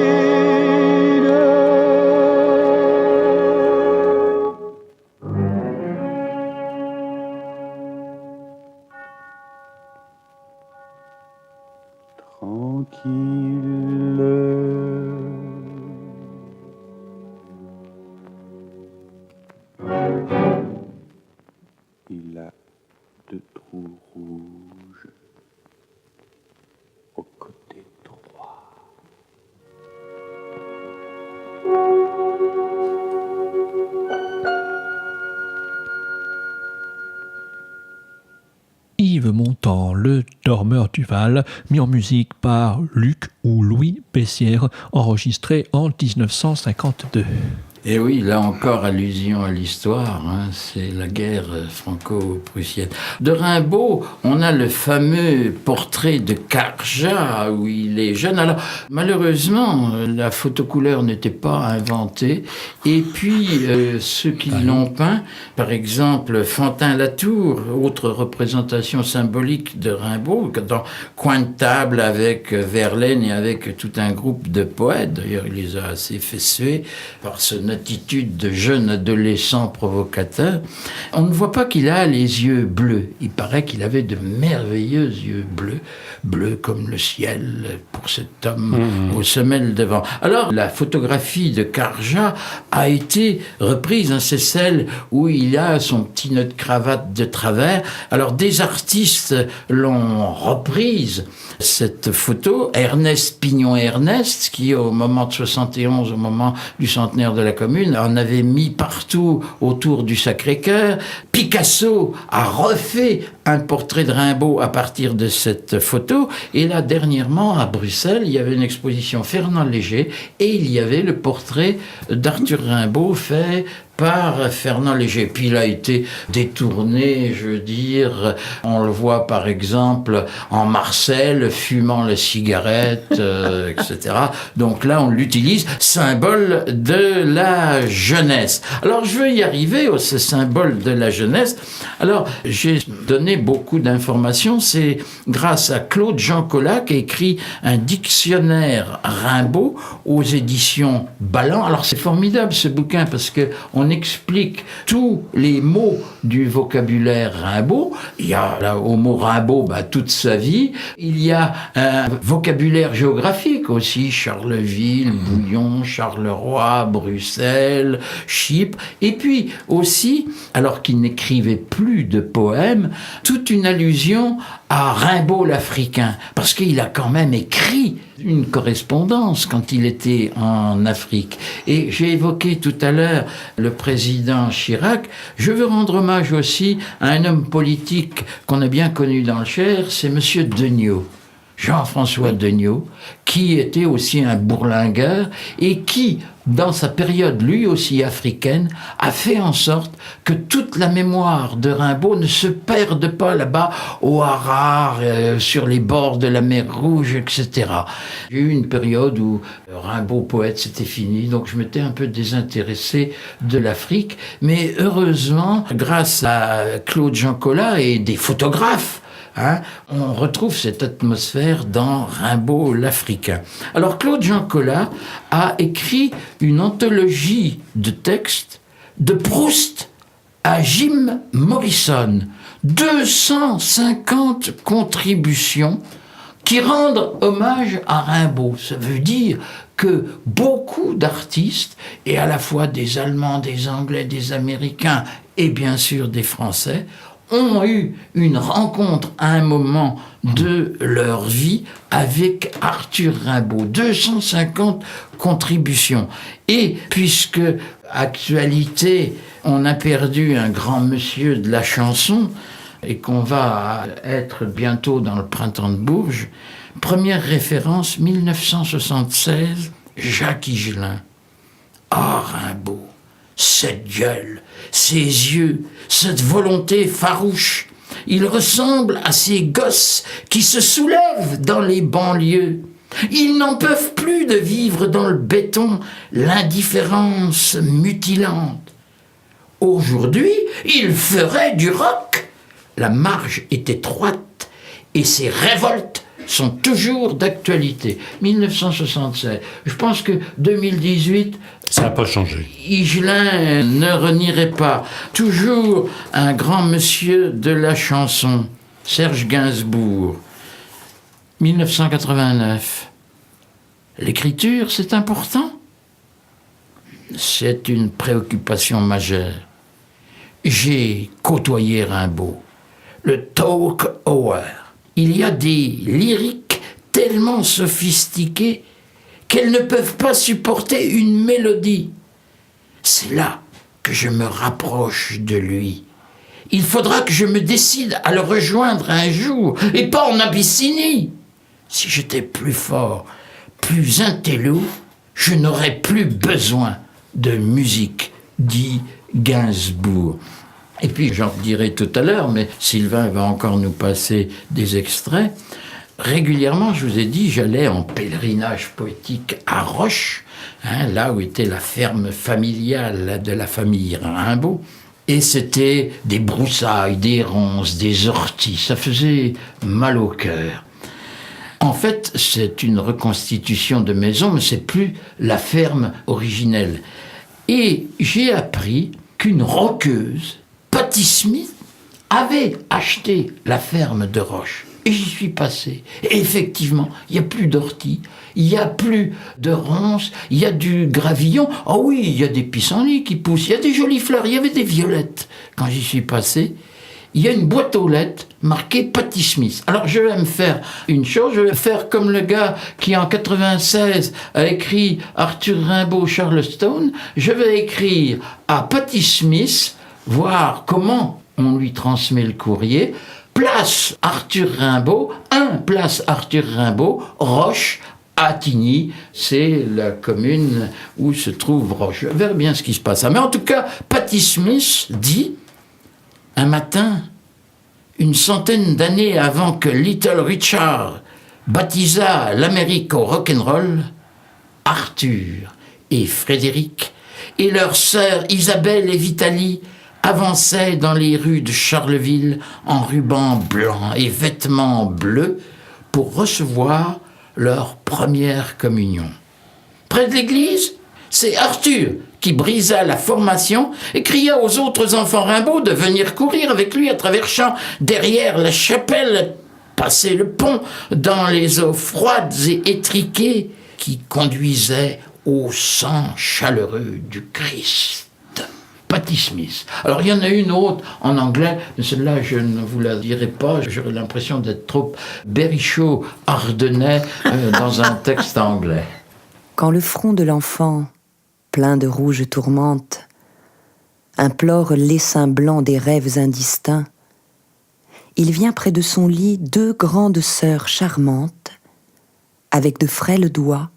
Il a deux trous rouges au côté droit. Yves Montand, le dormeur du Val, mis en musique par Luc ou Louis Bessières, enregistré en 1952. Et oui, là encore, allusion à l'histoire, hein, c'est la guerre franco-prussienne. De Rimbaud, on a le fameux portrait de Carja, où il est jeune. Alors, malheureusement, la photocouleur n'était pas inventée. Et puis, ceux qui l'ont peint, par exemple, Fantin-Latour, autre représentation symbolique de Rimbaud, dans Coin de table avec Verlaine et avec tout un groupe de poètes. D'ailleurs, il les a assez fait suer par ce attitude de jeune adolescent provocateur. On ne voit pas qu'il a les yeux bleus. Il paraît qu'il avait de merveilleux yeux bleus, bleus comme le ciel pour cet homme aux semelles de vent. Alors, la photographie de Carja a été reprise, hein, c'est celle où il a son petit nœud de cravate de travers. Alors, des artistes l'ont reprise, cette photo. Ernest Pignon-Ernest, qui au moment de 71, au moment du centenaire de la Commune, en avait mis partout autour du Sacré-Cœur. Picasso a refait un portrait de Rimbaud à partir de cette photo. Et là, dernièrement, à Bruxelles, il y avait une exposition Fernand Léger et il y avait le portrait d'Arthur Rimbaud fait par Fernand Léger. Puis il a été détourné, je veux dire, on le voit par exemple en Marcel, fumant la cigarette, etc. Donc là, on l'utilise, symbole de la jeunesse. Alors, je veux y arriver, ce symbole de la jeunesse. Alors, j'ai donné beaucoup d'informations. C'est grâce à Claude Jean Collat qui a écrit un dictionnaire Rimbaud aux éditions Balland. Alors, c'est formidable ce bouquin parce que on explique tous les mots du vocabulaire Rimbaud. Il y a là, au mot Rimbaud toute sa vie. Il y a un vocabulaire géographique aussi, Charleville, Bouillon, Charleroi, Bruxelles, Chypre. Et puis aussi, alors qu'il n'écrivait plus de poèmes, toute une allusion à Rimbaud l'Africain, parce qu'il a quand même écrit une correspondance quand il était en Afrique. Et j'ai évoqué tout à l'heure le président Chirac. Je veux rendre hommage aussi à un homme politique qu'on a bien connu dans le Cher, c'est Monsieur Degnaud. Jean-François Degnaud, qui qui était aussi un bourlingueur et qui, dans sa période lui aussi africaine, a fait en sorte que toute la mémoire de Rimbaud ne se perde pas là-bas au Harar, sur les bords de la mer Rouge, etc. J'ai eu une période où Rimbaud poète c'était fini, donc je m'étais un peu désintéressé de l'Afrique, mais heureusement, grâce à Claude Jean Collat et des photographes, on retrouve cette atmosphère dans Rimbaud l'Africain. Alors Claude Jean Collat a écrit une anthologie de textes de Proust à Jim Morrison. 250 contributions qui rendent hommage à Rimbaud. Ça veut dire que beaucoup d'artistes, et à la fois des Allemands, des Anglais, des Américains et bien sûr des Français, ont eu une rencontre à un moment de leur vie avec Arthur Rimbaud. 250 contributions. Et puisque, actualité, on a perdu un grand monsieur de la chanson et qu'on va être bientôt dans le Printemps de Bourges, première référence, 1976, Jacques Higelin. Ah, Rimbaud, cette gueule, ces yeux, cette volonté farouche. Il ressemble à ces gosses qui se soulèvent dans les banlieues. Ils n'en peuvent plus de vivre dans le béton, l'indifférence mutilante. Aujourd'hui, il ferait du rock. La marge est étroite et ses révoltes sont toujours d'actualité. 1976. Je pense que 2018... Ça n'a pas changé. Higelin ne renierait pas. Toujours un grand monsieur de la chanson, Serge Gainsbourg. 1989. L'écriture, c'est important. C'est une préoccupation majeure. J'ai côtoyé Rimbaud. Le talk hour. Il y a des lyriques tellement sophistiquées qu'elles ne peuvent pas supporter une mélodie. C'est là que je me rapproche de lui. Il faudra que je me décide à le rejoindre un jour, et pas en Abyssinie. Si j'étais plus fort, plus intello, je n'aurais plus besoin de musique, dit Gainsbourg. Et puis, j'en dirai tout à l'heure, mais Sylvain va encore nous passer des extraits. Régulièrement, je vous ai dit, j'allais en pèlerinage poétique à Roche, là où était la ferme familiale de la famille Rimbaud. Et c'était des broussailles, des ronces, des orties. Ça faisait mal au cœur. En fait, c'est une reconstitution de maison, mais c'est plus la ferme originelle. Et j'ai appris qu'une roqueuse, Patti Smith, avait acheté la ferme de Roche. Et j'y suis passé. Et effectivement, il n'y a plus d'orties, il n'y a plus de ronces, il y a du gravillon. Oh oui, il y a des pissenlits qui poussent, il y a des jolies fleurs, il y avait des violettes. Quand j'y suis passé, il y a une boîte aux lettres marquée Patti Smith. Alors je vais me faire une chose, je vais faire comme le gars qui en 96 a écrit Arthur Rimbaud, Charleston. Je vais écrire à Patti Smith, voir comment on lui transmet le courrier. Place Arthur Rimbaud, place Arthur Rimbaud, Roche, Attigny, c'est la commune où se trouve Roche. Je verrai bien ce qui se passe. Mais en tout cas, Patti Smith dit, un matin, une centaine d'années avant que Little Richard baptisa l'Amérique au rock'n'roll, Arthur et Frédéric et leurs sœurs Isabelle et Vitalie avançaient dans les rues de Charleville en rubans blancs et vêtements bleus pour recevoir leur première communion. Près de l'église, c'est Arthur qui brisa la formation et cria aux autres enfants Rimbaud de venir courir avec lui à travers champs derrière la chapelle, passer le pont dans les eaux froides et étriquées qui conduisaient au sang chaleureux du Christ. Patti Smith. Alors il y en a une autre en anglais, mais celle-là je ne vous la dirai pas, j'aurais l'impression d'être trop berrichot ardennais dans un texte anglais. Quand le front de l'enfant, plein de rouge tourmente, implore l'essaim blanc des rêves indistincts, il vient près de son lit deux grandes sœurs charmantes, avec de frêles doigts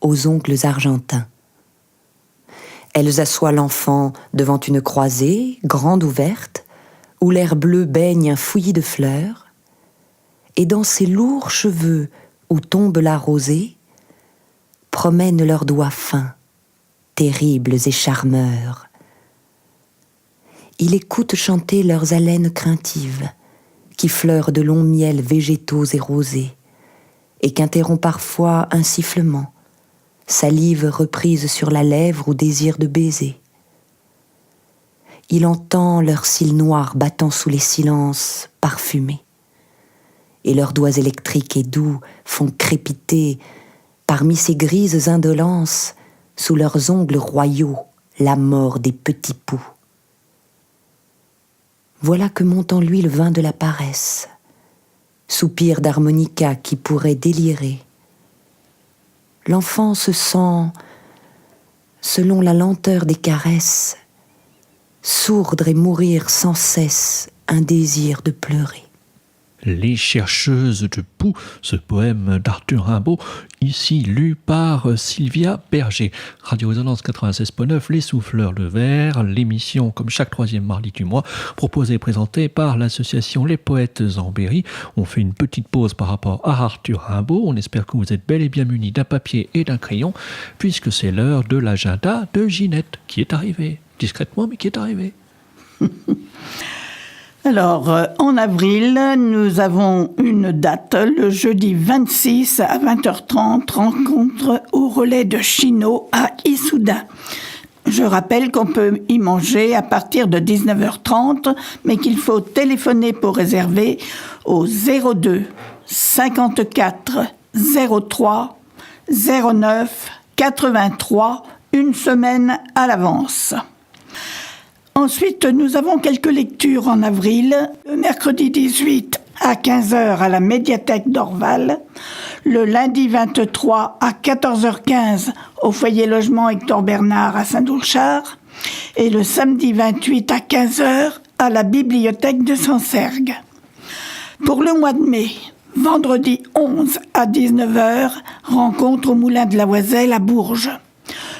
aux ongles argentins. Elles assoient l'enfant devant une croisée, grande ouverte, où l'air bleu baigne un fouillis de fleurs, et dans ses lourds cheveux où tombe la rosée, promènent leurs doigts fins, terribles et charmeurs. Il écoute chanter leurs haleines craintives, qui fleurent de longs miels végétaux et rosés, et qu'interrompt parfois un sifflement, salive reprise sur la lèvre ou désir de baiser. Il entend leurs cils noirs battant sous les silences parfumés, et leurs doigts électriques et doux font crépiter, parmi ces grises indolences, sous leurs ongles royaux, la mort des petits poux. Voilà que monte en lui le vin de la paresse, soupir d'harmonica qui pourrait délirer. L'enfant se sent, selon la lenteur des caresses, sourdre et mourir sans cesse un désir de pleurer. Les chercheuses de poux, ce poème d'Arthur Rimbaud, ici lu par Sylvia Berger. Radio Résonance 96.9, Les Souffleurs de Verre, l'émission comme chaque troisième mardi du mois, proposée et présentée par l'association Les Poètes en Berry. On fait une petite pause par rapport à Arthur Rimbaud. On espère que vous êtes bel et bien munis d'un papier et d'un crayon, puisque c'est l'heure de l'agenda de Ginette, qui est arrivée, discrètement, mais qui est arrivée. Alors, en avril, nous avons une date, le jeudi 26 à 20h30, rencontre au relais de Chino à Issoudun. Je rappelle qu'on peut y manger à partir de 19h30, mais qu'il faut téléphoner pour réserver au 02 54 03 09 83, une semaine à l'avance. Ensuite, nous avons quelques lectures en avril. Le mercredi 18 à 15h à la médiathèque d'Orval. Le lundi 23 à 14h15 au foyer logement Hector Bernard à Saint-Doulchard. Et le samedi 28 à 15h à la bibliothèque de Sancergues. Pour le mois de mai, vendredi 11 à 19h, rencontre au Moulin de la Oiselle à Bourges.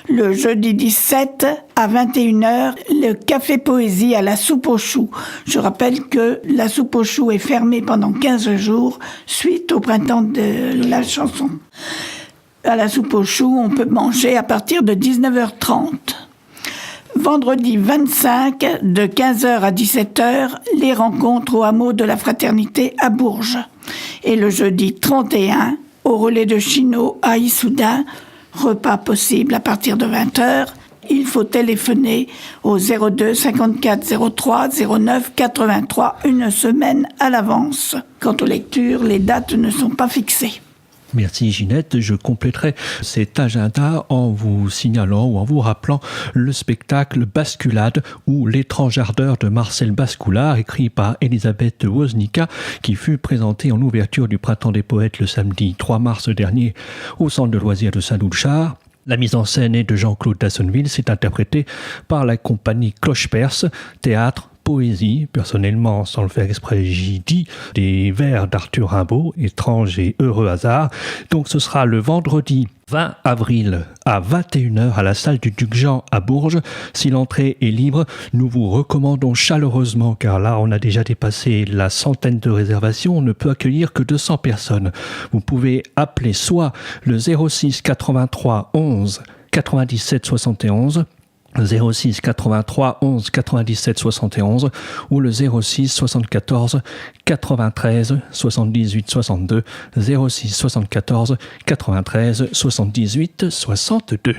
Le jeudi 17 à 21h, le café poésie à la soupe aux choux. Je rappelle que la soupe aux choux est fermée pendant 15 jours suite au printemps de la chanson. À la soupe aux choux, on peut manger à partir de 19h30. Vendredi 25, de 15h à 17h, les rencontres au hameau de la Fraternité à Bourges. Et le jeudi 31, au relais de Chino à Issoudun, repas possible à partir de 20h. Il faut téléphoner au 02 54 03 09 83, une semaine à l'avance. Quant aux lectures, les dates ne sont pas fixées. Merci Ginette, je compléterai cet agenda en vous signalant ou en vous rappelant le spectacle Basculade ou L'étrange ardeur de Marcel Bascoulard, écrit par Elisabeth Woznicka, qui fut présenté en ouverture du Printemps des Poètes le samedi 3 mars dernier au centre de loisirs de Saint-Doulchard. La mise en scène est de Jean-Claude Dassonville, c'est interprété par la compagnie Cloche Perce, théâtre, poésie. Personnellement, sans le faire exprès, j'y dis des vers d'Arthur Rimbaud, étrange et heureux hasard. Donc ce sera le vendredi 20 avril à 21h à la salle du Duc Jean à Bourges. Si l'entrée est libre, nous vous recommandons chaleureusement, car là on a déjà dépassé la centaine de réservations, on ne peut accueillir que 200 personnes. Vous pouvez appeler soit le 06 83 11 97 71, 06 83 11 97 71 ou le 06 74 93 78 62, 06 74 93 78 62.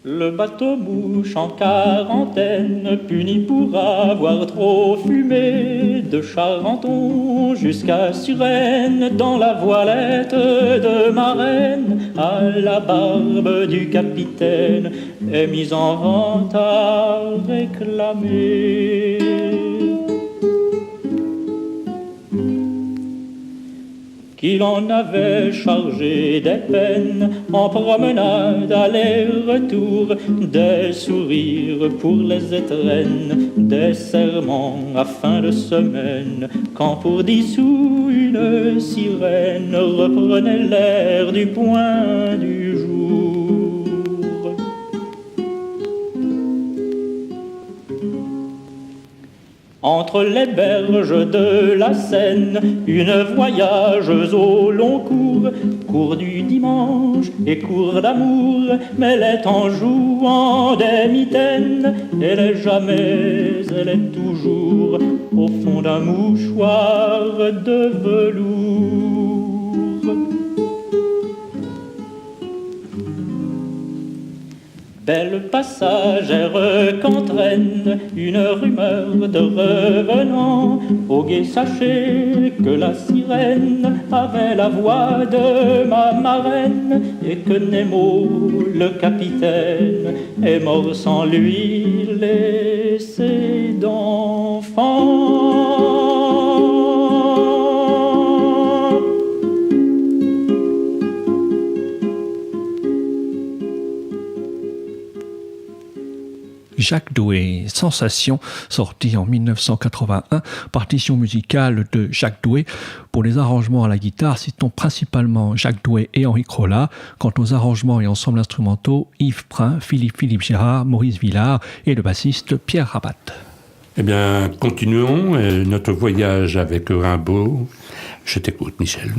Le bateau-mouche en quarantaine, puni pour avoir trop fumé, de Charenton jusqu'à Suresnes, dans la voilette de Marraine, à la barbe du capitaine, est mis en vente à réclamer. Qu'il en avait chargé des peines en promenade aller-retour, des sourires pour les étrennes des serments à fin de semaine, quand pour 10 sous une sirène reprenait l'air du point du jour. Entre les berges de la Seine, une voyageuse au long cours, cours du dimanche et cours d'amour, mais elle est en jouant des mitaines, elle est jamais, elle est toujours au fond d'un mouchoir de velours. Belle passagère qu'entraîne une rumeur de revenants. Au guet sachez que la sirène avait la voix de ma marraine, et que Nemo, le capitaine, est mort sans lui laisser d'enfants. Jacques Doué, Sensation, sorti en 1981, partition musicale de Jacques Doué. Pour les arrangements à la guitare, citons principalement Jacques Doué et Henri Crolla. Quant aux arrangements et ensembles instrumentaux, Yves Prin, Philippe Gérard, Maurice Villard et le bassiste Pierre Rabat. Eh bien, continuons notre voyage avec Rimbaud. Je t'écoute, Michel.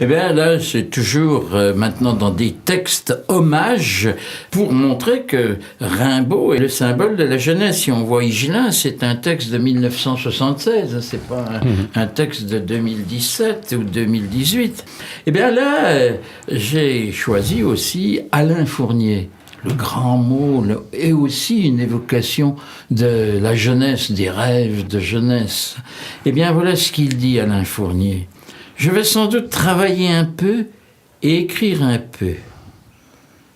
Eh bien, là, c'est toujours maintenant dans des textes hommages pour montrer que Rimbaud est le symbole de la jeunesse. Si on voit Higelin, c'est un texte de 1976, c'est pas un texte de 2017 ou 2018. Eh bien, là, j'ai choisi aussi Alain Fournier. Le grand mot est aussi une évocation de la jeunesse, des rêves de jeunesse. Eh bien, voilà ce qu'il dit, Alain Fournier. Je vais sans doute travailler un peu et écrire un peu.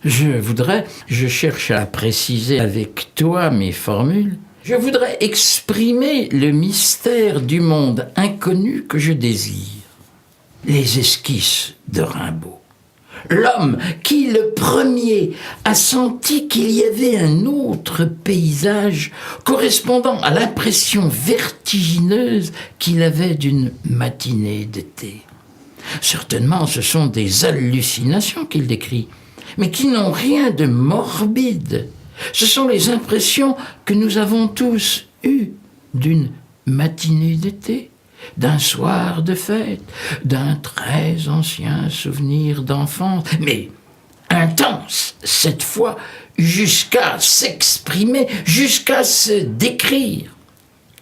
Je cherche à préciser avec toi mes formules. Je voudrais exprimer le mystère du monde inconnu que je désire. Les esquisses de Rimbaud. L'homme qui, le premier, a senti qu'il y avait un autre paysage correspondant à l'impression vertigineuse qu'il avait d'une matinée d'été. Certainement, ce sont des hallucinations qu'il décrit, mais qui n'ont rien de morbide. Ce sont les impressions que nous avons tous eues d'une matinée d'été, d'un soir de fête, d'un très ancien souvenir d'enfance, mais intense cette fois, jusqu'à s'exprimer, jusqu'à se décrire.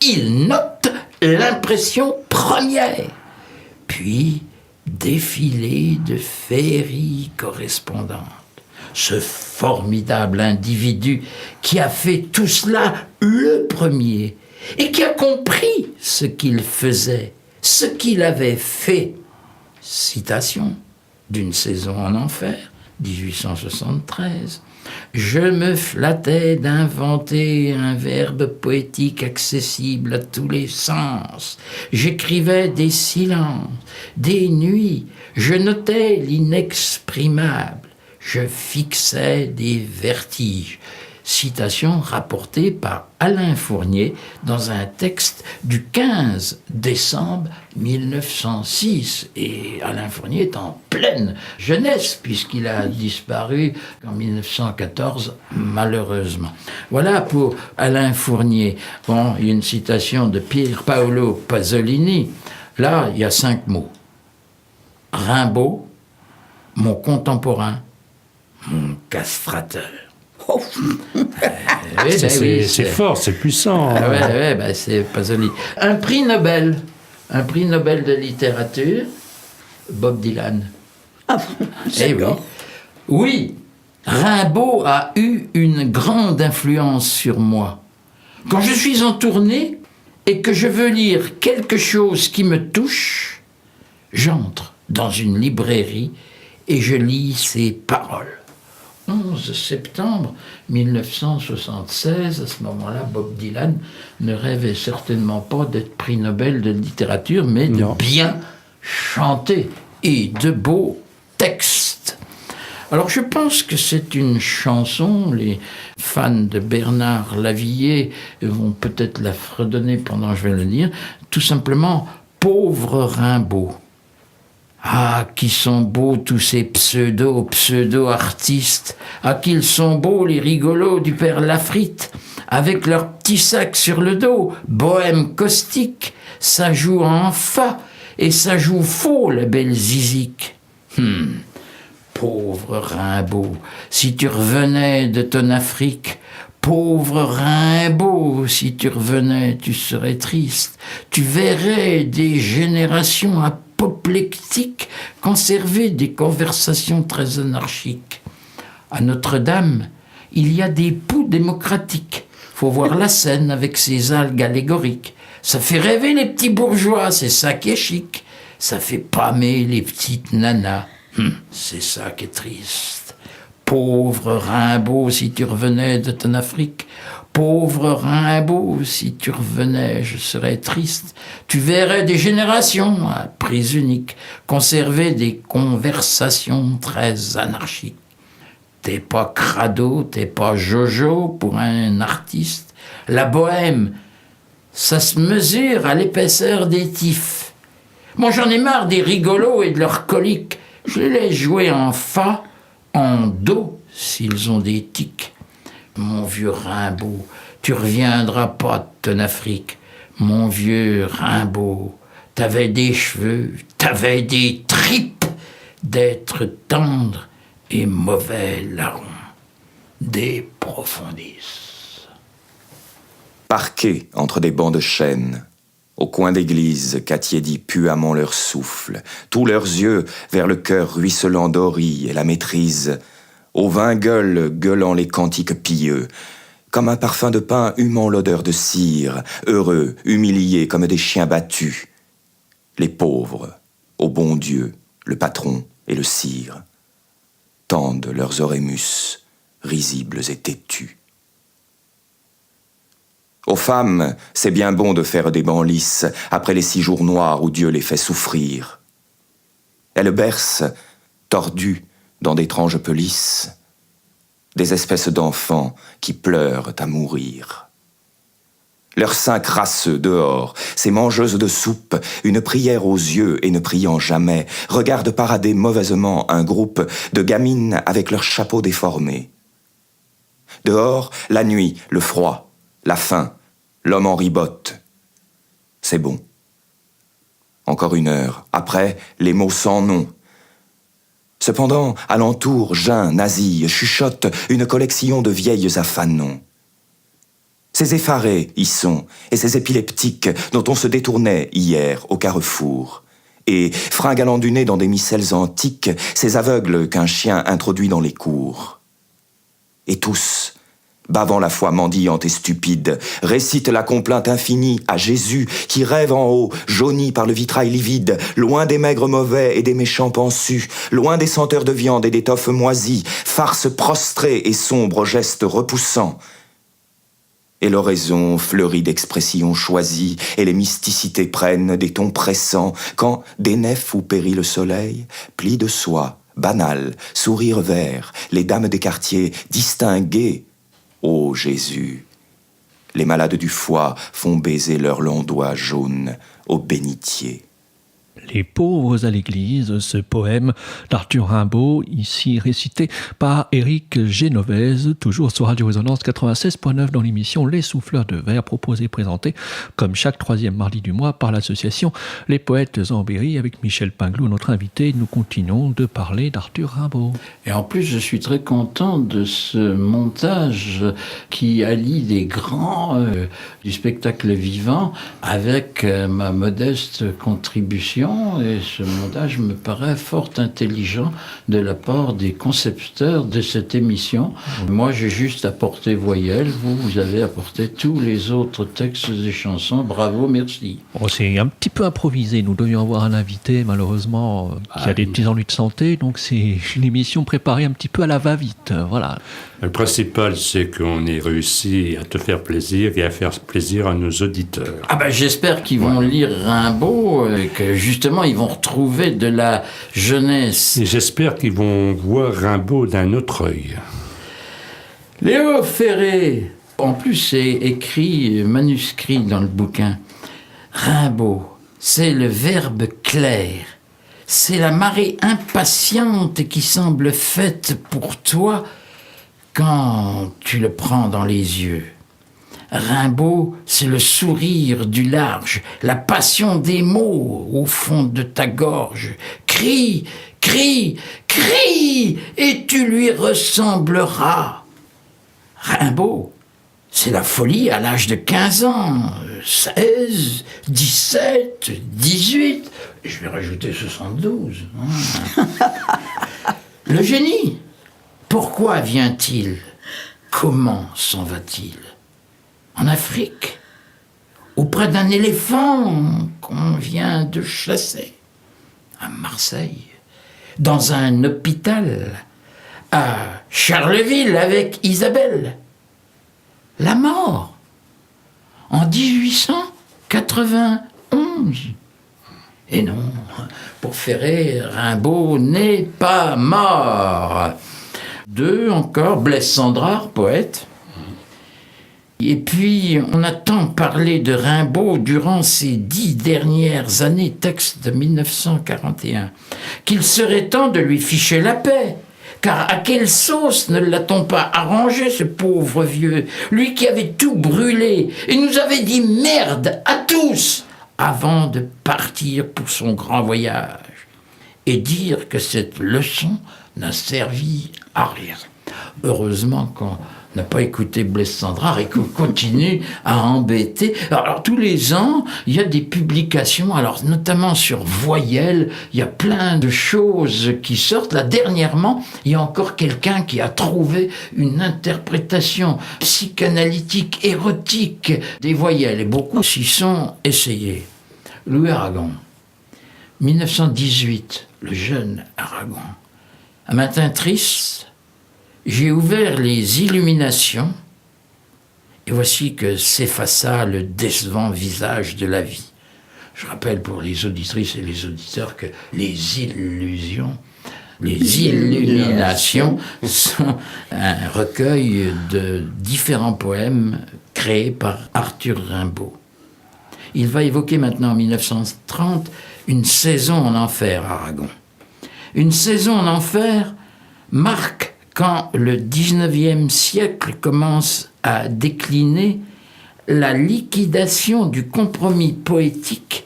Il note l'impression première, puis défilé de féeries correspondantes. Ce formidable individu qui a fait tout cela le premier, et qui a compris ce qu'il faisait, ce qu'il avait fait. Citation d'une saison en enfer, 1873. Je me flattais d'inventer un verbe poétique accessible à tous les sens. J'écrivais des silences, des nuits. Je notais l'inexprimable. Je fixais des vertiges. Citation rapportée par Alain Fournier dans un texte du 15 décembre 1906. Et Alain Fournier est en pleine jeunesse, puisqu'il a disparu en 1914, malheureusement. Voilà pour Alain Fournier. Bon, il y a une citation de Pier Paolo Pasolini. Là, il y a 5 mots. Rimbaud, mon contemporain, mon castrateur. Oh. C'est fort, c'est puissant. Ah ouais, c'est Pasolini. Un prix Nobel de littérature, Bob Dylan. Ah, oui. Oui, Rimbaud a eu une grande influence sur moi. Quand je suis en tournée et que je veux lire quelque chose qui me touche, j'entre dans une librairie et je lis ses paroles. 11 septembre 1976, à ce moment-là, Bob Dylan ne rêvait certainement pas d'être prix Nobel de littérature, mais de bien chanter et de beaux textes. Alors je pense que c'est une chanson, les fans de Bernard Lavilliers vont peut-être la fredonner pendant que je vais le dire, tout simplement « Pauvre Rimbaud ». Ah, qui sont beaux tous ces pseudo-artistes. Ah, qu'ils sont beaux les rigolos du père Lafritte, avec leur petit sac sur le dos, bohème caustique, ça joue en fa, et ça joue faux, la belle zizique. Pauvre Rimbaud, si tu revenais de ton Afrique, pauvre Rimbaud, si tu revenais, tu serais triste. Tu verrais des générations apoplectiques conserver des conversations très anarchiques. À Notre-Dame, il y a des poux démocratiques. Faut voir la scène avec ses algues allégoriques. Ça fait rêver les petits bourgeois, c'est ça qui est chic. Ça fait pâmer les petites nanas. C'est ça qui est triste. Pauvre Rimbaud, si tu revenais de ton Afrique. Pauvre Rimbaud, si tu revenais, je serais triste. Tu verrais des générations, à prise unique, conserver des conversations très anarchiques. T'es pas crado, t'es pas Jojo pour un artiste. La bohème, ça se mesure à l'épaisseur des tifs. Moi j'en ai marre des rigolos et de leurs coliques. Je les laisse jouer en fa, en do, s'ils ont des tics. Mon vieux Rimbaud, tu reviendras pas de ton Afrique. Mon vieux Rimbaud, t'avais des cheveux, t'avais des tripes d'être tendre et mauvais larron. Des profondis. Parqués entre des bancs de chêne, au coin d'église qu'attiédit puamment leur souffle, tous leurs yeux vers le cœur ruisselant d'Ori et la maîtrise, au vin-gueule gueulant les cantiques pieux, comme un parfum de pain humant l'odeur de cire, heureux, humiliés comme des chiens battus. Les pauvres, au bon Dieu, le patron et le sire, tendent leurs orémus, risibles et têtus. Aux femmes, c'est bien bon de faire des bancs lisses après les 6 jours noirs où Dieu les fait souffrir. Elles bercent, tordues, dans d'étranges pelisses, des espèces d'enfants qui pleurent à mourir. Leurs seins crasseux dehors, ces mangeuses de soupe, une prière aux yeux et ne priant jamais, regardent parader mauvaisement un groupe de gamines avec leurs chapeaux déformés. Dehors, la nuit, le froid, la faim, l'homme en ribote. C'est bon. Encore 1 heure. Après, les mots sans nom. Cependant, alentour, Jeun, Nasie, chuchotent une collection de vieilles affanons. Ces effarés y sont, et ces épileptiques dont on se détournait hier au carrefour. Et, fringalant du nez dans des micelles antiques, ces aveugles qu'un chien introduit dans les cours. Et tous, bavant la foi mendiante et stupide, récite la complainte infinie à Jésus qui rêve en haut, jauni par le vitrail livide, loin des maigres mauvais et des méchants pensus, loin des senteurs de viande et d'étoffes moisies, farce prostrée et sombre gestes repoussants. Et l'oraison fleurit d'expressions choisies, et les mysticités prennent des tons pressants, quand, des nefs où périt le soleil, plis de soie, banal, sourire vert, les dames des quartiers distinguées. Ô Jésus, les malades du foie font baiser leurs longs doigts jaunes au bénitier. Les pauvres à l'église, ce poème d'Arthur Rimbaud, ici récité par Éric Génovèse, toujours sur Radio Résonance 96.9 dans l'émission Les Souffleurs de Verre, proposée et présentée comme chaque 3e mardi du mois par l'association Les Poètes en Berry avec Michel Pinglot, notre invité. Nous continuons de parler d'Arthur Rimbaud. Et en plus, je suis très content de ce montage qui allie des grands du spectacle vivant avec ma modeste contribution. Et ce montage me paraît fort intelligent de la part des concepteurs de cette émission. Moi, j'ai juste apporté voyelles, vous avez apporté tous les autres textes et chansons. Bravo, merci. Bon, c'est un petit peu improvisé. Nous devions avoir un invité, malheureusement, qui a des petits ennuis de santé. Donc, c'est une émission préparée un petit peu à la va-vite. Voilà. Le principal, c'est qu'on ait réussi à te faire plaisir et à faire plaisir à nos auditeurs. Ah ben, j'espère qu'ils vont lire Rimbaud, que justement, justement, ils vont retrouver de la jeunesse. Et j'espère qu'ils vont voir Rimbaud d'un autre œil. Léo Ferré, en plus c'est écrit, manuscrit dans le bouquin. Rimbaud, c'est le verbe clair. C'est la marée impatiente qui semble faite pour toi quand tu le prends dans les yeux. Rimbaud, c'est le sourire du large, la passion des mots au fond de ta gorge. Crie, crie, crie, et tu lui ressembleras. Rimbaud, c'est la folie à l'âge de 15 ans, 16, 17, 18, je vais rajouter 72. Le génie, pourquoi vient-il? Comment s'en va-t-il? En Afrique, auprès d'un éléphant qu'on vient de chasser, à Marseille, dans un hôpital, à Charleville avec Isabelle. La mort, en 1891. Et non, pour Ferré, Rimbaud n'est pas mort. 2 encore, Blaise Cendrars, poète. Et puis, on a tant parlé de Rimbaud durant ces 10 dernières années, texte de 1941, qu'il serait temps de lui ficher la paix. Car à quelle sauce ne l'a-t-on pas arrangé, ce pauvre vieux, lui qui avait tout brûlé et nous avait dit merde à tous avant de partir pour son grand voyage. Et dire que cette leçon n'a servi à rien. Heureusement qu'on n'a pas écouté Blaise Cendrars et qu'on continue à embêter. Alors tous les ans, il y a des publications, alors notamment sur Voyelle, il y a plein de choses qui sortent. Là, dernièrement, il y a encore quelqu'un qui a trouvé une interprétation psychanalytique, érotique des voyelles, et beaucoup s'y sont essayés. Louis Aragon, 1918, le jeune Aragon. Un matin triste, j'ai ouvert les illuminations et voici que s'effaça le décevant visage de la vie. Je rappelle pour les auditrices et les auditeurs que les illuminations sont un recueil de différents poèmes créés par Arthur Rimbaud. Il va évoquer maintenant en 1930 une saison en enfer, Aragon. Une saison en enfer marque quand le 19e siècle commence à décliner la liquidation du compromis poétique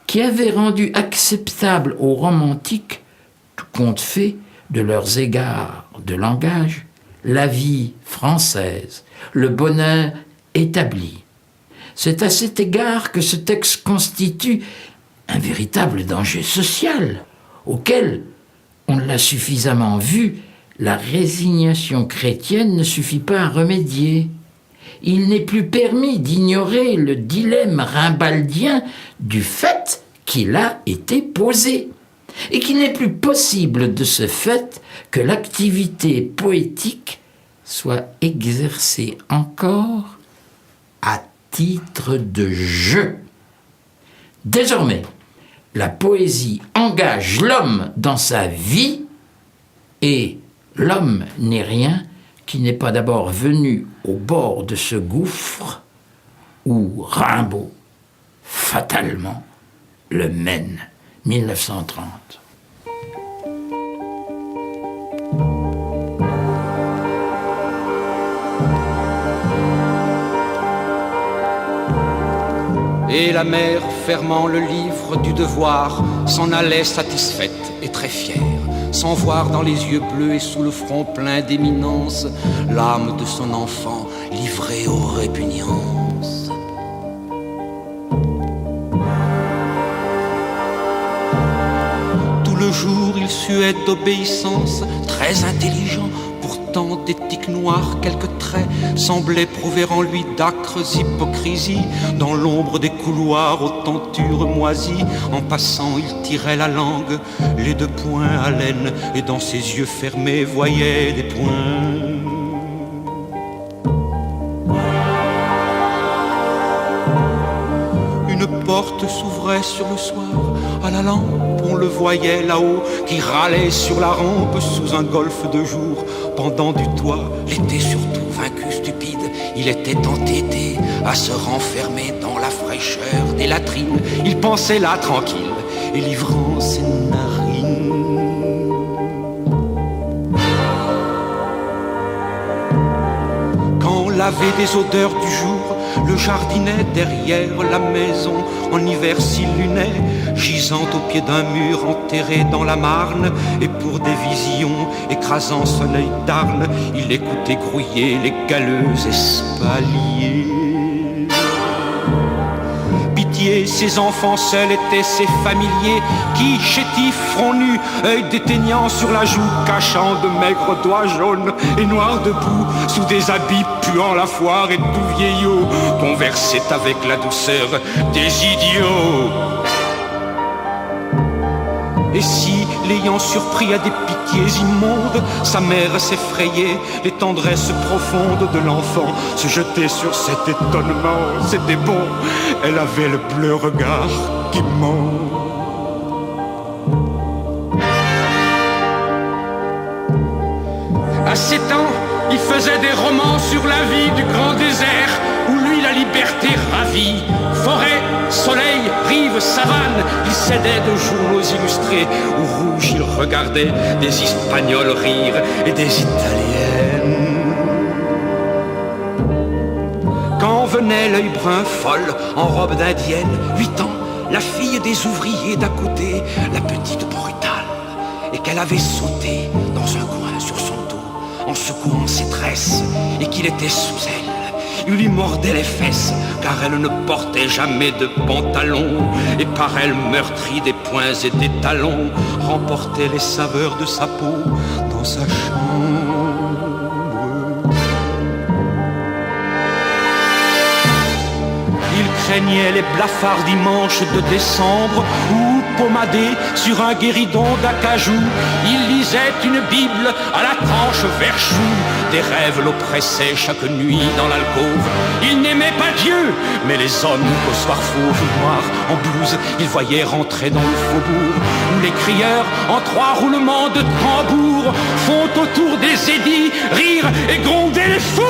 qui avait rendu acceptable aux romantiques, tout compte fait de leurs égards de langage, la vie française, le bonheur établi. C'est à cet égard que ce texte constitue un véritable danger social, auquel, on l'a suffisamment vu, la résignation chrétienne ne suffit pas à remédier. Il n'est plus permis d'ignorer le dilemme rimbaldien du fait qu'il a été posé, et qu'il n'est plus possible de ce fait que l'activité poétique soit exercée encore à titre de jeu. Désormais, la poésie engage l'homme dans sa vie, et l'homme n'est rien qui n'est pas d'abord venu au bord de ce gouffre où Rimbaud, fatalement, le mène. 1930. Et la mère, fermant le livre du devoir, s'en allait satisfaite et très fière, sans voir dans les yeux bleus et sous le front plein d'éminence l'âme de son enfant livrée aux répugnances. Tout le jour il suait d'obéissance, très intelligent, pourtant d'éthique noire quelques traits semblaient prouver en lui d'âcres hypocrisies. Dans l'ombre des couloirs aux tentures moisies, en passant il tirait la langue, les 2 poings à laine, et dans ses yeux fermés voyait des points. Une porte porte s'ouvrait sur le soir. À la lampe, on le voyait là-haut, qui râlait sur la rampe sous un golfe de jour. Pendant du toit, l'été surtout vaincu, stupide, il était entêté à se renfermer dans la fraîcheur des latrines. Il pensait là tranquille et livrant ses narines. Quand lavait des odeurs du jour, le jardinet derrière la maison, en hiver s'illuminait, gisant au pied d'un mur enterré dans la Marne. Et pour des visions écrasant son œil d'Arne, il écoutait grouiller les galeux espaliers. Pitié, ses enfants seuls étaient ses familiers, qui, chétifs, front nu, œil déteignant sur la joue, cachant de maigres doigts jaunes et noirs debout, sous des habits puant la foire et tout vieillot, conversaient avec la douceur des idiots. Et si, l'ayant surpris à des pitiés immondes, sa mère s'effrayait, les tendresses profondes de l'enfant se jetaient sur cet étonnement. C'était bon, elle avait le bleu regard qui ment. À 7 ans, il faisait des romans sur la vie du grand désert, où lui la liberté ravit. Forêt, soleil, rive, savane, il cédait de journaux illustrés, où rouge il regardait des Espagnols rire et des Italiennes. Quand venait l'œil brun folle, en robe d'indienne, 8 ans, la fille des ouvriers d'à côté, la petite brutale, et qu'elle avait sauté dans un coin sur son dos, en secouant ses tresses, et qu'il était sous elle. Il lui mordait les fesses, car elle ne portait jamais de pantalon, et par elle, meurtrie des poings et des talons, remportait les saveurs de sa peau dans sa chambre. Il craignait les blafards dimanches de décembre, où, pommadé sur un guéridon d'acajou, il lisait une Bible à la tranche verchou. Des rêves l'oppressaient chaque nuit dans l'alcôve. Il n'aimait pas Dieu, mais les hommes au soir fauve noir en blouse, il voyait rentrer dans le faubourg, où les crieurs en 3 roulements de tambour font autour des édits rire et gronder les foules.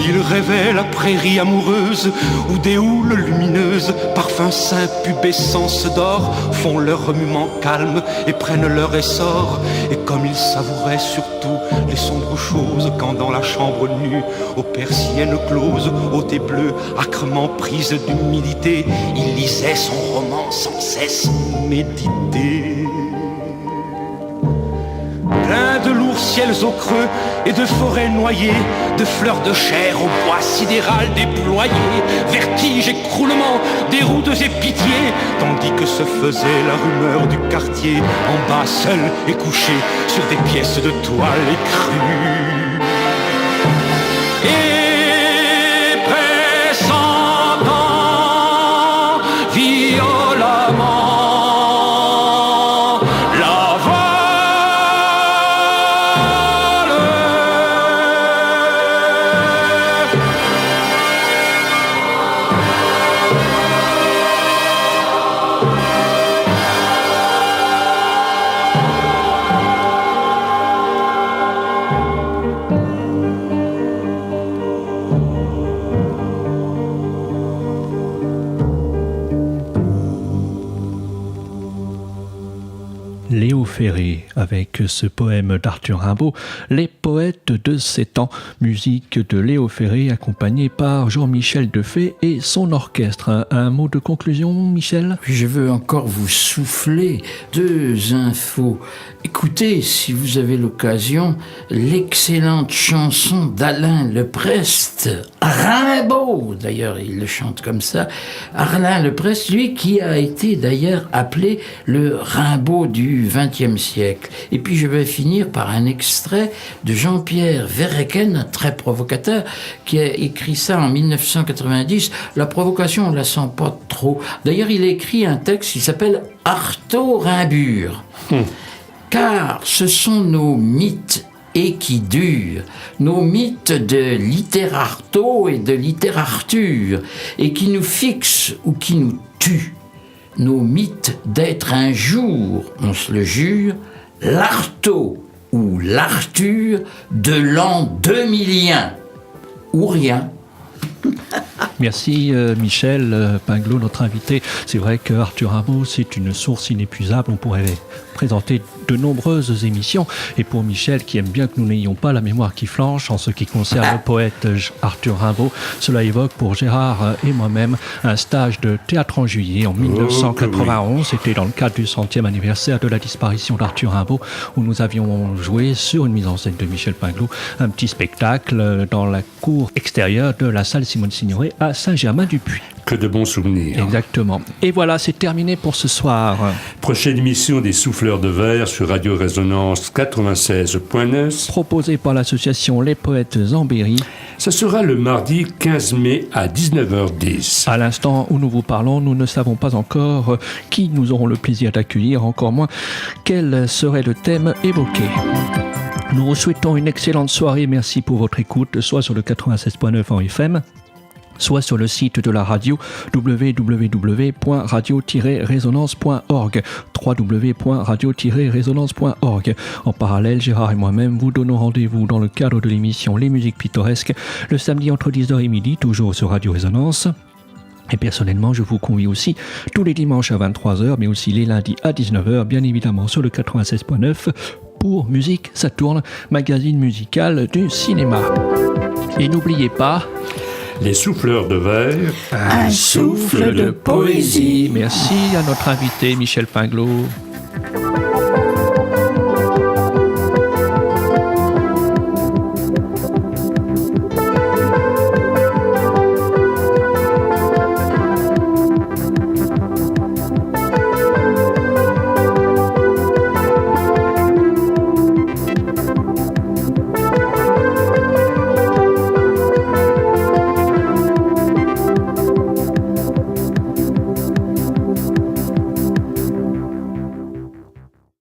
Il rêvait la prairie amoureuse, où des houles lumineuses, parfums sains, pubescence d'or, font leur remuement calme et prennent leur essor. Et comme il savourait surtout les sombres choses, quand dans la chambre nue, aux persiennes closes, aux thés bleus, âcrement prise d'humidité, il lisait son roman sans cesse méditer. Plein de lourds ciels au creux et de forêts noyées, de fleurs de chair au bois sidéral déployé, vertige, écroulement des routes et pitié, tandis que se faisait la rumeur du quartier, en bas seul et couché sur des pièces de toile écrues. Et pressentant violemment Léo Ferré avec ce poème d'Arthur Rimbaud, Les poètes de 7 ans, musique de Léo Ferré accompagné par Jean-Michel Defay et son orchestre. Un mot de conclusion, Michel ? Je veux encore vous souffler 2 infos. Écoutez, si vous avez l'occasion, l'excellente chanson d'Alain Leprest, Rimbaud, d'ailleurs il le chante comme ça, Alain Leprest, lui qui a été d'ailleurs appelé le Rimbaud du XXe siècle. Et puis je vais finir par un extrait de Jean-Pierre Verrecken, très provocateur, qui a écrit ça en 1990. La provocation, on la sent pas trop. D'ailleurs, il a écrit un texte qui s'appelle Artaud Rimbure. Car ce sont nos mythes et qui dure, nos mythes de littérarto et de littérarture, et qui nous fixent ou qui nous tuent, nos mythes d'être un jour, on se le jure, l'Artaud ou l'Arthur de l'an 2001, ou rien. Merci Michel Pinglot, notre invité. C'est vrai que Arthur Rimbaud, c'est une source inépuisable. On pourrait présenter de nombreuses émissions. Et pour Michel, qui aime bien que nous n'ayons pas la mémoire qui flanche en ce qui concerne le poète Arthur Rimbaud, cela évoque pour Gérard et moi-même un stage de théâtre en juillet en 1991. C'était dans le cadre du 100e anniversaire de la disparition d'Arthur Rimbaud, où nous avions joué sur une mise en scène de Michel Pinglot un petit spectacle dans la cour extérieure de la salle Simone Signoret à Saint-Germain-du-Puy. Que de bons souvenirs. Exactement. Et voilà, c'est terminé pour ce soir. Prochaine émission des Souffleurs de Verre sur Radio Résonance 96.9. Proposée par l'association Les Poètes en Berry. Ce sera le mardi 15 mai à 19h10. À l'instant où nous vous parlons, nous ne savons pas encore qui nous aurons le plaisir d'accueillir, encore moins quel serait le thème évoqué. Nous vous souhaitons une excellente soirée. Merci pour votre écoute, soit sur le 96.9 en FM, soit sur le site de la radio www.radio-résonance.org www.radio-résonance.org. En parallèle, Gérard et moi-même vous donnons rendez-vous dans le cadre de l'émission Les Musiques Pittoresques le samedi entre 10h et midi, toujours sur Radio Résonance. Et personnellement, je vous convie aussi tous les dimanches à 23h, mais aussi les lundis à 19h, bien évidemment sur le 96.9 pour Musique Ça Tourne, magazine musical du cinéma. Et n'oubliez pas... Les Souffleurs de Verre, un souffle de poésie. Merci à notre invité Michel Pinglot.